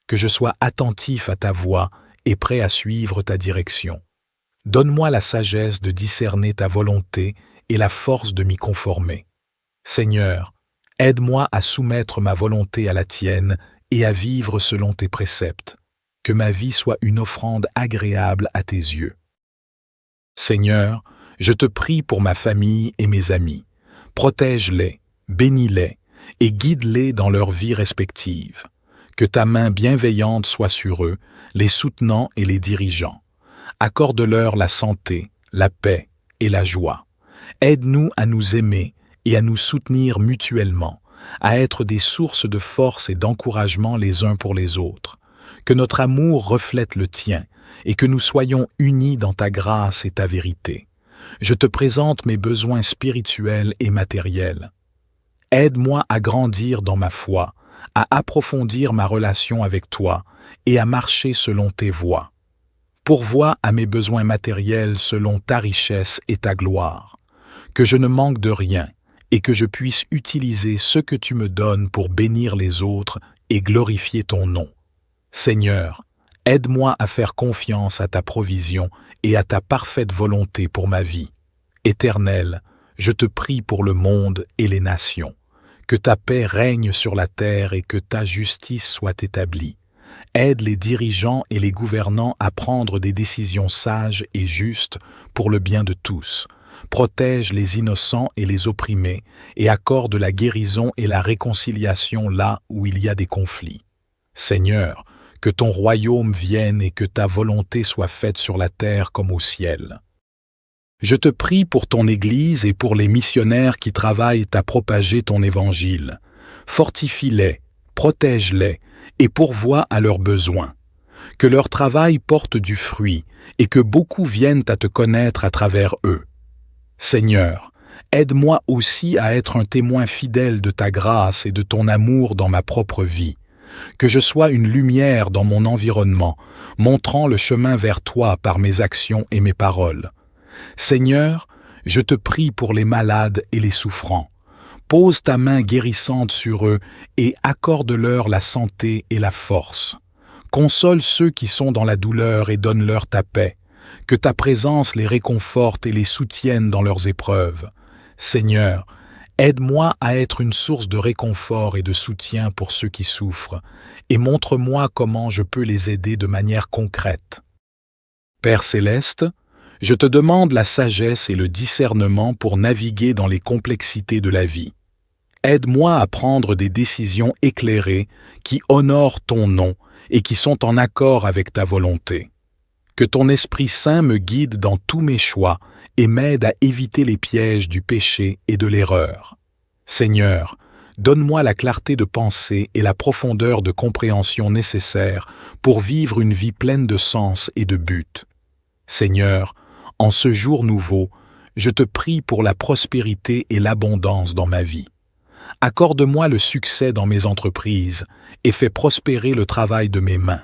Que je sois attentif à ta voix et prêt à suivre ta direction. Donne-moi la sagesse de discerner ta volonté et la force de m'y conformer. Seigneur, aide-moi à soumettre ma volonté à la tienne et à vivre selon tes préceptes. Que ma vie soit une offrande agréable à tes yeux. Seigneur, je te prie pour ma famille et mes amis. Protège-les, bénis-les et guide-les dans leur vie respective. Que ta main bienveillante soit sur eux, les soutenant et les dirigeant. Accorde-leur la santé, la paix et la joie. Aide-nous à nous aimer et à nous soutenir mutuellement, à être des sources de force et d'encouragement les uns pour les autres. Que notre amour reflète le tien et que nous soyons unis dans ta grâce et ta vérité. Je te présente mes besoins spirituels et matériels. Aide-moi à grandir dans ma foi, à approfondir ma relation avec toi et à marcher selon tes voies. Pourvois à mes besoins matériels selon ta richesse et ta gloire. Que je ne manque de rien et que je puisse utiliser ce que tu me donnes pour bénir les autres et glorifier ton nom. Seigneur, aide-moi à faire confiance à ta provision et à ta parfaite volonté pour ma vie. Éternel, je te prie pour le monde et les nations. Que ta paix règne sur la terre et que ta justice soit établie. Aide les dirigeants et les gouvernants à prendre des décisions sages et justes pour le bien de tous. Protège les innocents et les opprimés et accorde la guérison et la réconciliation là où il y a des conflits. Seigneur, que ton royaume vienne et que ta volonté soit faite sur la terre comme au ciel. Je te prie pour ton Église et pour les missionnaires qui travaillent à propager ton évangile. Fortifie-les, protège-les et pourvois à leurs besoins. Que leur travail porte du fruit et que beaucoup viennent à te connaître à travers eux. Seigneur, aide-moi aussi à être un témoin fidèle de ta grâce et de ton amour dans ma propre vie. Que je sois une lumière dans mon environnement, montrant le chemin vers toi par mes actions et mes paroles. Seigneur, je te prie pour les malades et les souffrants. Pose ta main guérissante sur eux et accorde-leur la santé et la force. Console ceux qui sont dans la douleur et donne-leur ta paix. Que ta présence les réconforte et les soutienne dans leurs épreuves. Seigneur, aide-moi à être une source de réconfort et de soutien pour ceux qui souffrent, et montre-moi comment je peux les aider de manière concrète. Père céleste, je te demande la sagesse et le discernement pour naviguer dans les complexités de la vie. Aide-moi à prendre des décisions éclairées qui honorent ton nom et qui sont en accord avec ta volonté. Que ton Esprit Saint me guide dans tous mes choix et m'aide à éviter les pièges du péché et de l'erreur. Seigneur, donne-moi la clarté de pensée et la profondeur de compréhension nécessaires pour vivre une vie pleine de sens et de but. Seigneur, en ce jour nouveau, je te prie pour la prospérité et l'abondance dans ma vie. Accorde-moi le succès dans mes entreprises et fais prospérer le travail de mes mains.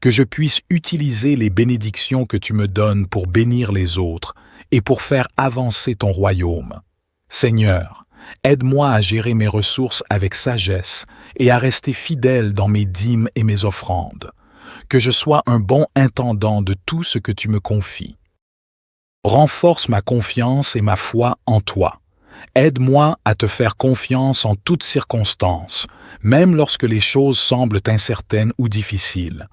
Que je puisse utiliser les bénédictions que tu me donnes pour bénir les autres et pour faire avancer ton royaume. Seigneur, aide-moi à gérer mes ressources avec sagesse et à rester fidèle dans mes dîmes et mes offrandes. Que je sois un bon intendant de tout ce que tu me confies. Renforce ma confiance et ma foi en toi. Aide-moi à te faire confiance en toutes circonstances, même lorsque les choses semblent incertaines ou difficiles.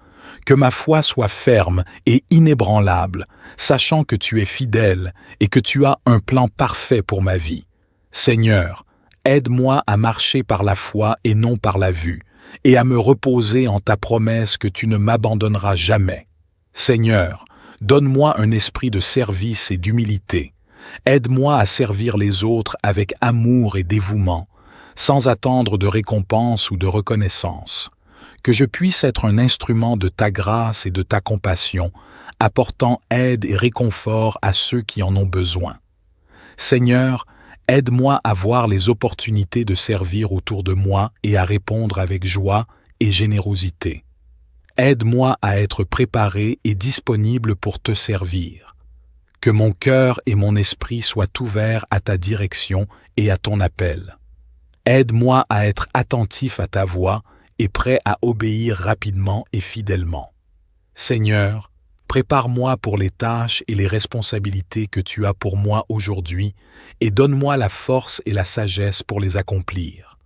Que ma foi soit ferme et inébranlable, sachant que tu es fidèle et que tu as un plan parfait pour ma vie. Seigneur, aide-moi à marcher par la foi et non par la vue, et à me reposer en ta promesse que tu ne m'abandonneras jamais. Seigneur, donne-moi un esprit de service et d'humilité. Aide-moi à servir les autres avec amour et dévouement, sans attendre de récompense ou de reconnaissance. Que je puisse être un instrument de ta grâce et de ta compassion, apportant aide et réconfort à ceux qui en ont besoin. Seigneur, aide-moi à voir les opportunités de servir autour de moi et à répondre avec joie et générosité. Aide-moi à être préparé et disponible pour te servir. Que mon cœur et mon esprit soient ouverts à ta direction et à ton appel. Aide-moi à être attentif à ta voix et prêt à obéir rapidement et fidèlement. Seigneur, prépare-moi pour les tâches et les responsabilités que tu as pour moi aujourd'hui et donne-moi la force et la sagesse pour les accomplir.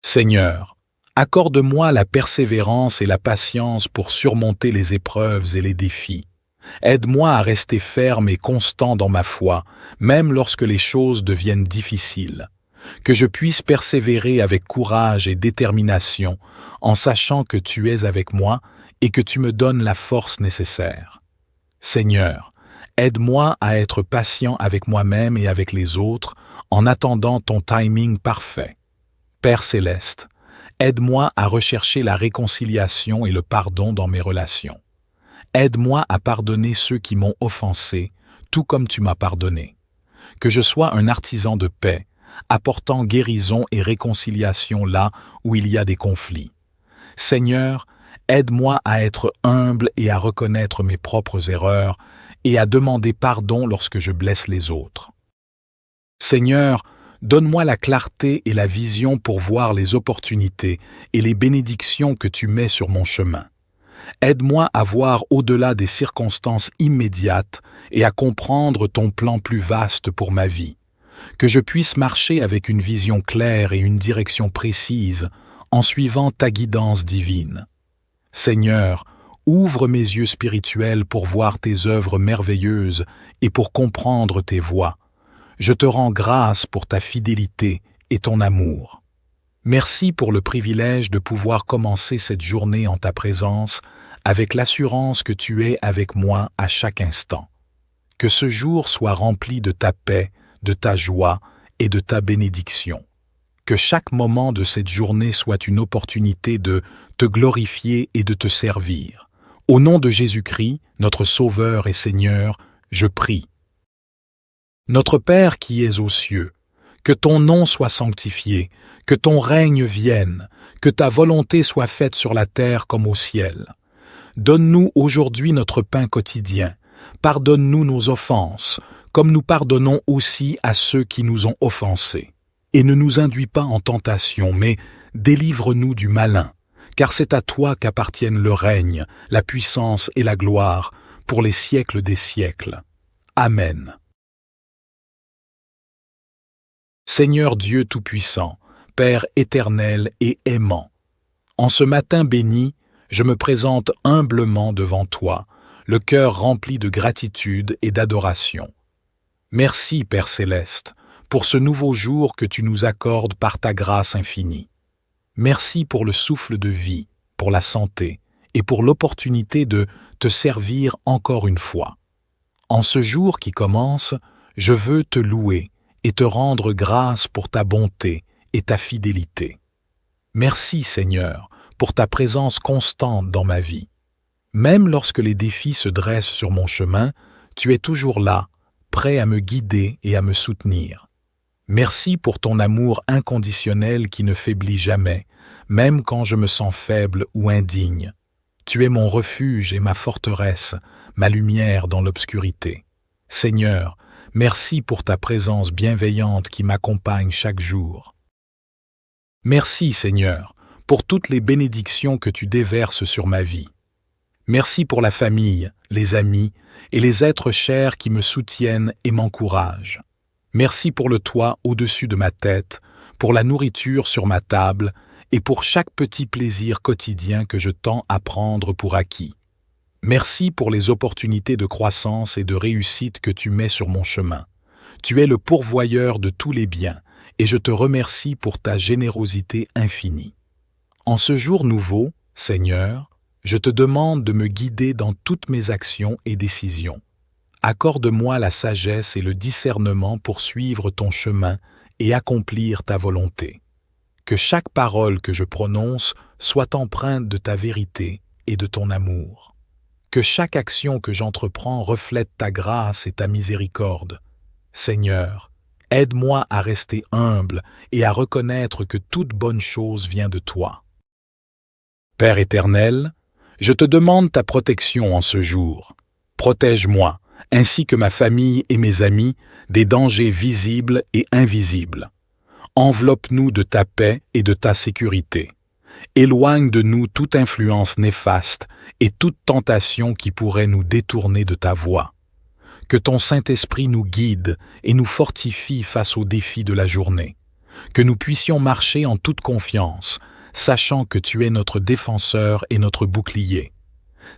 Seigneur, accorde-moi la persévérance et la patience pour surmonter les épreuves et les défis. Aide-moi à rester ferme et constant dans ma foi, même lorsque les choses deviennent difficiles. Que je puisse persévérer avec courage et détermination, en sachant que tu es avec moi et que tu me donnes la force nécessaire. Seigneur, aide-moi à être patient avec moi-même et avec les autres, en attendant ton timing parfait. Père céleste, aide-moi à rechercher la réconciliation et le pardon dans mes relations. Aide-moi à pardonner ceux qui m'ont offensé, tout comme tu m'as pardonné. Que je sois un artisan de paix, apportant guérison et réconciliation là où il y a des conflits. Seigneur, aide-moi à être humble et à reconnaître mes propres erreurs et à demander pardon lorsque je blesse les autres. Seigneur, donne-moi la clarté et la vision pour voir les opportunités et les bénédictions que tu mets sur mon chemin. Aide-moi à voir au-delà des circonstances immédiates et à comprendre ton plan plus vaste pour ma vie. Que je puisse marcher avec une vision claire et une direction précise en suivant ta guidance divine. Seigneur, ouvre mes yeux spirituels pour voir tes œuvres merveilleuses et pour comprendre tes voies. Je te rends grâce pour ta fidélité et ton amour. Merci pour le privilège de pouvoir commencer cette journée en ta présence avec l'assurance que tu es avec moi à chaque instant. Que ce jour soit rempli de ta paix, de ta joie et de ta bénédiction. Que chaque moment de cette journée soit une opportunité de te glorifier et de te servir. Au nom de Jésus-Christ, notre Sauveur et Seigneur, je prie. Notre Père qui es aux cieux, que ton nom soit sanctifié, que ton règne vienne, que ta volonté soit faite sur la terre comme au ciel. Donne-nous aujourd'hui notre pain quotidien. Pardonne-nous nos offenses, comme nous pardonnons aussi à ceux qui nous ont offensés. Et ne nous induis pas en tentation, mais délivre-nous du malin, car c'est à toi qu'appartiennent le règne, la puissance et la gloire, pour les siècles des siècles. Amen. Seigneur Dieu Tout-Puissant, Père éternel et aimant, en ce matin béni, je me présente humblement devant toi, le cœur rempli de gratitude et d'adoration. Merci, Père céleste, pour ce nouveau jour que tu nous accordes par ta grâce infinie. Merci pour le souffle de vie, pour la santé et pour l'opportunité de te servir encore une fois. En ce jour qui commence, je veux te louer et te rendre grâce pour ta bonté et ta fidélité. Merci, Seigneur, pour ta présence constante dans ma vie. Même lorsque les défis se dressent sur mon chemin, tu es toujours là, prêt à me guider et à me soutenir. Merci pour ton amour inconditionnel qui ne faiblit jamais, même quand je me sens faible ou indigne. Tu es mon refuge et ma forteresse, ma lumière dans l'obscurité. Seigneur, merci pour ta présence bienveillante qui m'accompagne chaque jour. Merci, Seigneur, pour toutes les bénédictions que tu déverses sur ma vie. Merci pour la famille, les amis et les êtres chers qui me soutiennent et m'encouragent. Merci pour le toit au-dessus de ma tête, pour la nourriture sur ma table et pour chaque petit plaisir quotidien que je tends à prendre pour acquis. Merci pour les opportunités de croissance et de réussite que tu mets sur mon chemin. Tu es le pourvoyeur de tous les biens et je te remercie pour ta générosité infinie. En ce jour nouveau, Seigneur, je te demande de me guider dans toutes mes actions et décisions. Accorde-moi la sagesse et le discernement pour suivre ton chemin et accomplir ta volonté. Que chaque parole que je prononce soit empreinte de ta vérité et de ton amour. Que chaque action que j'entreprends reflète ta grâce et ta miséricorde. Seigneur, aide-moi à rester humble et à reconnaître que toute bonne chose vient de toi. Père éternel, je te demande ta protection en ce jour. Protège-moi, ainsi que ma famille et mes amis, des dangers visibles et invisibles. Enveloppe-nous de ta paix et de ta sécurité. Éloigne de nous toute influence néfaste et toute tentation qui pourrait nous détourner de ta voie. Que ton Saint-Esprit nous guide et nous fortifie face aux défis de la journée. Que nous puissions marcher en toute confiance, sachant que tu es notre défenseur et notre bouclier.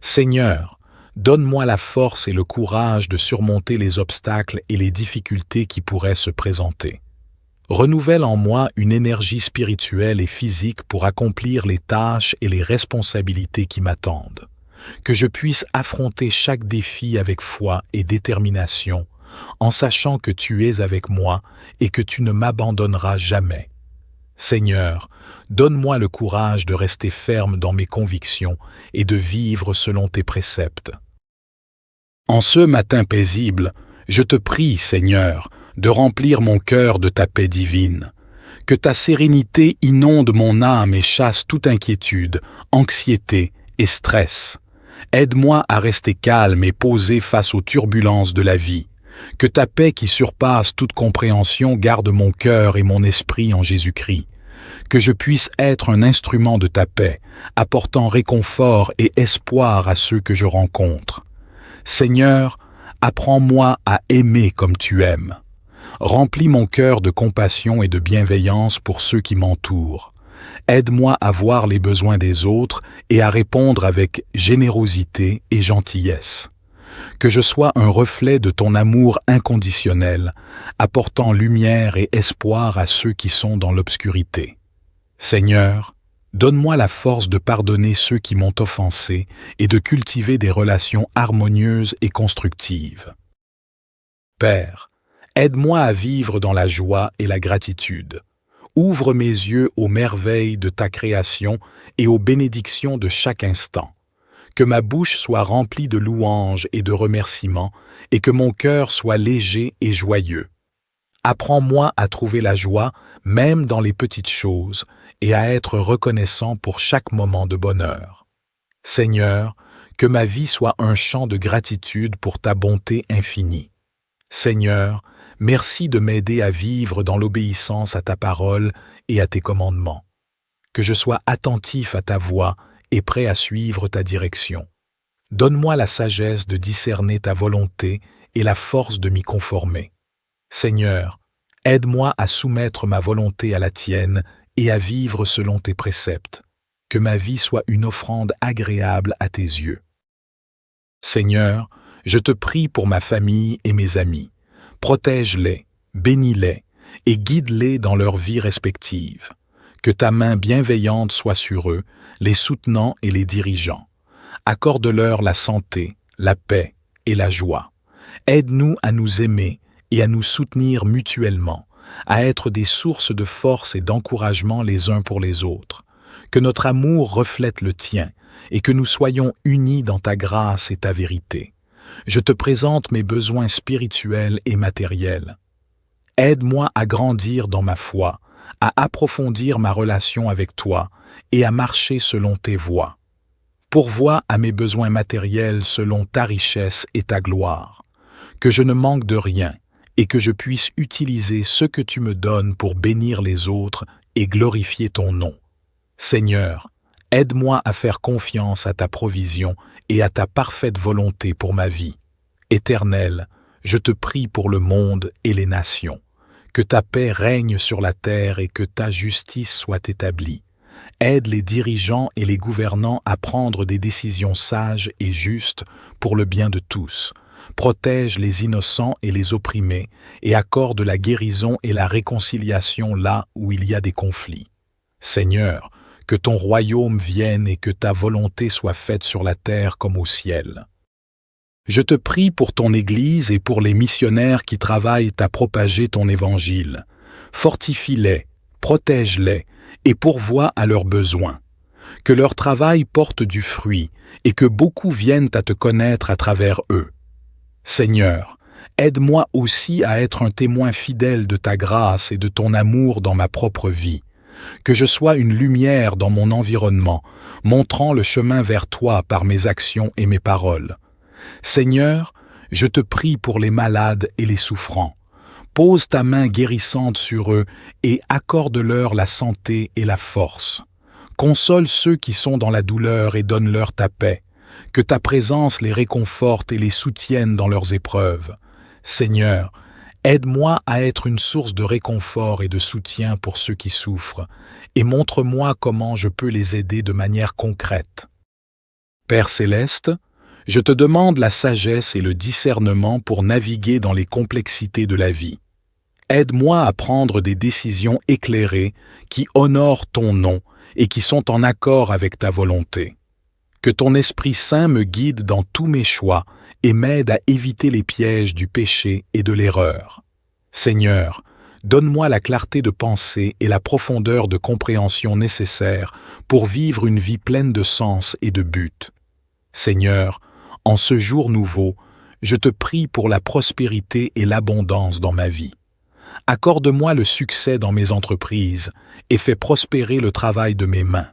Seigneur, donne-moi la force et le courage de surmonter les obstacles et les difficultés qui pourraient se présenter. Renouvelle en moi une énergie spirituelle et physique pour accomplir les tâches et les responsabilités qui m'attendent. Que je puisse affronter chaque défi avec foi et détermination, en sachant que tu es avec moi et que tu ne m'abandonneras jamais. Seigneur, donne-moi le courage de rester ferme dans mes convictions et de vivre selon tes préceptes. En ce matin paisible, je te prie, Seigneur, de remplir mon cœur de ta paix divine. Que ta sérénité inonde mon âme et chasse toute inquiétude, anxiété et stress. Aide-moi à rester calme et posé face aux turbulences de la vie. Que ta paix qui surpasse toute compréhension garde mon cœur et mon esprit en Jésus-Christ. Que je puisse être un instrument de ta paix, apportant réconfort et espoir à ceux que je rencontre. Seigneur, apprends-moi à aimer comme tu aimes. Remplis mon cœur de compassion et de bienveillance pour ceux qui m'entourent. Aide-moi à voir les besoins des autres et à répondre avec générosité et gentillesse. Que je sois un reflet de ton amour inconditionnel, apportant lumière et espoir à ceux qui sont dans l'obscurité. Seigneur, donne-moi la force de pardonner ceux qui m'ont offensé et de cultiver des relations harmonieuses et constructives. Père, aide-moi à vivre dans la joie et la gratitude. Ouvre mes yeux aux merveilles de ta création et aux bénédictions de chaque instant. Que ma bouche soit remplie de louanges et de remerciements, et que mon cœur soit léger et joyeux. Apprends-moi à trouver la joie, même dans les petites choses, et à être reconnaissant pour chaque moment de bonheur. Seigneur, que ma vie soit un chant de gratitude pour ta bonté infinie. Seigneur, merci de m'aider à vivre dans l'obéissance à ta parole et à tes commandements. Que je sois attentif à ta voix et prêt à suivre ta direction. Donne-moi la sagesse de discerner ta volonté et la force de m'y conformer. Seigneur, aide-moi à soumettre ma volonté à la tienne et à vivre selon tes préceptes. Que ma vie soit une offrande agréable à tes yeux. Seigneur, je te prie pour ma famille et mes amis. Protège-les, bénis-les et guide-les dans leur vie respective. Que ta main bienveillante soit sur eux, les soutenant et les dirigeant. Accorde-leur la santé, la paix et la joie. Aide-nous à nous aimer et à nous soutenir mutuellement, à être des sources de force et d'encouragement les uns pour les autres. Que notre amour reflète le tien et que nous soyons unis dans ta grâce et ta vérité. Je te présente mes besoins spirituels et matériels. Aide-moi à grandir dans ma foi, à approfondir ma relation avec toi et à marcher selon tes voies. Pourvois à mes besoins matériels selon ta richesse et ta gloire. Que je ne manque de rien et que je puisse utiliser ce que tu me donnes pour bénir les autres et glorifier ton nom. Seigneur, aide-moi à faire confiance à ta provision et à ta parfaite volonté pour ma vie. Éternel, je te prie pour le monde et les nations. Que ta paix règne sur la terre et que ta justice soit établie. Aide les dirigeants et les gouvernants à prendre des décisions sages et justes pour le bien de tous. Protège les innocents et les opprimés et accorde la guérison et la réconciliation là où il y a des conflits. Seigneur, que ton royaume vienne et que ta volonté soit faite sur la terre comme au ciel. Je te prie pour ton Église et pour les missionnaires qui travaillent à propager ton évangile. Fortifie-les, protège-les et pourvois à leurs besoins. Que leur travail porte du fruit et que beaucoup viennent à te connaître à travers eux. Seigneur, aide-moi aussi à être un témoin fidèle de ta grâce et de ton amour dans ma propre vie. Que je sois une lumière dans mon environnement, montrant le chemin vers toi par mes actions et mes paroles. Seigneur, je te prie pour les malades et les souffrants. Pose ta main guérissante sur eux et accorde-leur la santé et la force. Console ceux qui sont dans la douleur et donne-leur ta paix. Que ta présence les réconforte et les soutienne dans leurs épreuves. Seigneur, aide-moi à être une source de réconfort et de soutien pour ceux qui souffrent, et montre-moi comment je peux les aider de manière concrète. Père céleste, je te demande la sagesse et le discernement pour naviguer dans les complexités de la vie. Aide-moi à prendre des décisions éclairées qui honorent ton nom et qui sont en accord avec ta volonté. Que ton Esprit Saint me guide dans tous mes choix et m'aide à éviter les pièges du péché et de l'erreur. Seigneur, donne-moi la clarté de pensée et la profondeur de compréhension nécessaires pour vivre une vie pleine de sens et de but. Seigneur, en ce jour nouveau, je te prie pour la prospérité et l'abondance dans ma vie. Accorde-moi le succès dans mes entreprises et fais prospérer le travail de mes mains.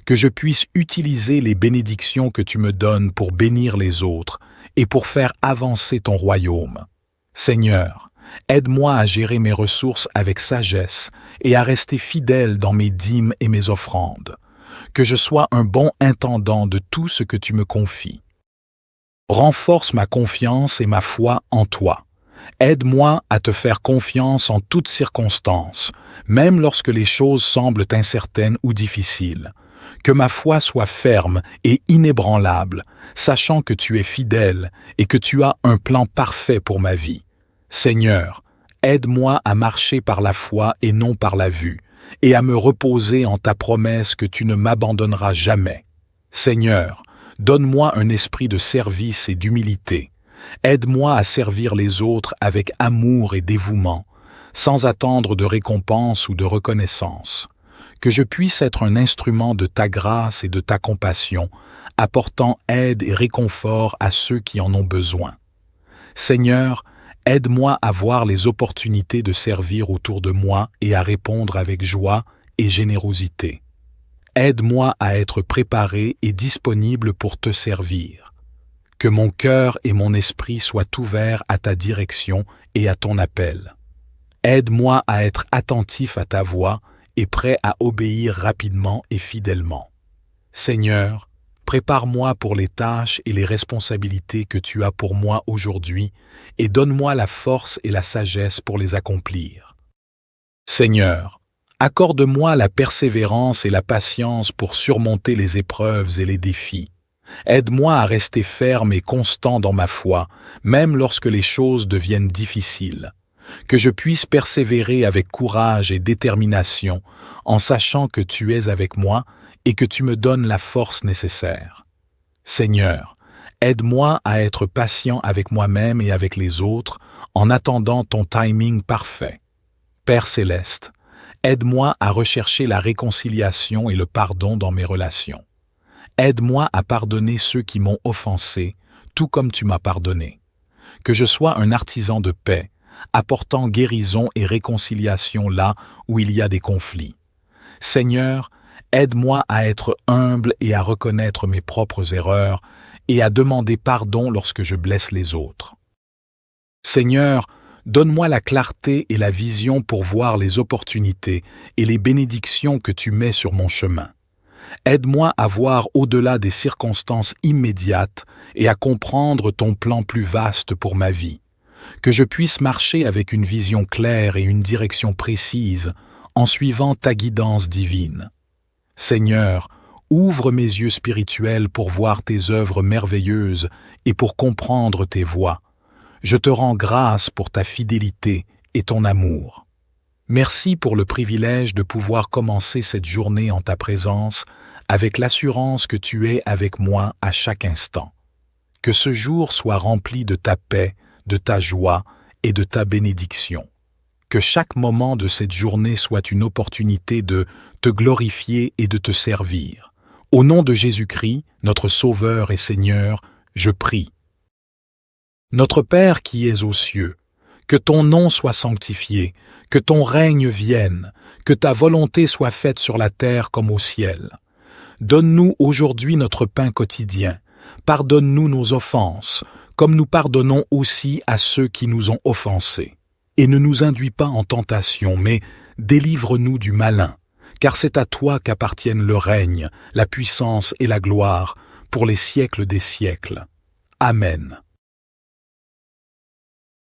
Que je puisse utiliser les bénédictions que tu me donnes pour bénir les autres et pour faire avancer ton royaume. Seigneur, aide-moi à gérer mes ressources avec sagesse et à rester fidèle dans mes dîmes et mes offrandes. Que je sois un bon intendant de tout ce que tu me confies. Renforce ma confiance et ma foi en toi. Aide-moi à te faire confiance en toutes circonstances, même lorsque les choses semblent incertaines ou difficiles. Que ma foi soit ferme et inébranlable, sachant que tu es fidèle et que tu as un plan parfait pour ma vie. Seigneur, aide-moi à marcher par la foi et non par la vue, et à me reposer en ta promesse que tu ne m'abandonneras jamais. Seigneur, donne-moi un esprit de service et d'humilité. Aide-moi à servir les autres avec amour et dévouement. sans attendre de récompense ou de reconnaissance. Que je puisse être un instrument de ta grâce et de ta compassion, apportant aide et réconfort à ceux qui en ont besoin. Seigneur, aide-moi à voir les opportunités de servir autour de moi et à répondre avec joie et générosité. Aide-moi à être préparé et disponible pour te servir. Que mon cœur et mon esprit soient ouverts à ta direction et à ton appel. Aide-moi à être attentif à ta voix et prêt à obéir rapidement et fidèlement. Seigneur, prépare-moi pour les tâches et les responsabilités que tu as pour moi aujourd'hui et donne-moi la force et la sagesse pour les accomplir. Seigneur, accorde-moi la persévérance et la patience pour surmonter les épreuves et les défis. Aide-moi à rester ferme et constant dans ma foi, même lorsque les choses deviennent difficiles. Que je puisse persévérer avec courage et détermination, en sachant que tu es avec moi et que tu me donnes la force nécessaire. Seigneur, aide-moi à être patient avec moi-même et avec les autres, en attendant ton timing parfait. Père céleste, aide-moi à rechercher la réconciliation et le pardon dans mes relations. Aide-moi à pardonner ceux qui m'ont offensé, tout comme tu m'as pardonné. Que je sois un artisan de paix, apportant guérison et réconciliation là où il y a des conflits. Seigneur, aide-moi à être humble et à reconnaître mes propres erreurs et à demander pardon lorsque je blesse les autres. Seigneur, donne-moi la clarté et la vision pour voir les opportunités et les bénédictions que tu mets sur mon chemin. Aide-moi à voir au-delà des circonstances immédiates et à comprendre ton plan plus vaste pour ma vie. Que je puisse marcher avec une vision claire et une direction précise en suivant ta guidance divine. Seigneur, ouvre mes yeux spirituels pour voir tes œuvres merveilleuses et pour comprendre tes voies. Je te rends grâce pour ta fidélité et ton amour. Merci pour le privilège de pouvoir commencer cette journée en ta présence avec l'assurance que tu es avec moi à chaque instant. Que ce jour soit rempli de ta paix, de ta joie et de ta bénédiction. Que chaque moment de cette journée soit une opportunité de te glorifier et de te servir. Au nom de Jésus-Christ, notre Sauveur et Seigneur, je prie. Notre Père qui es aux cieux, que ton nom soit sanctifié, que ton règne vienne, que ta volonté soit faite sur la terre comme au ciel. Donne-nous aujourd'hui notre pain quotidien. Pardonne-nous nos offenses, comme nous pardonnons aussi à ceux qui nous ont offensés. Et ne nous induis pas en tentation, mais délivre-nous du malin, car c'est à toi qu'appartiennent le règne, la puissance et la gloire, pour les siècles des siècles. Amen.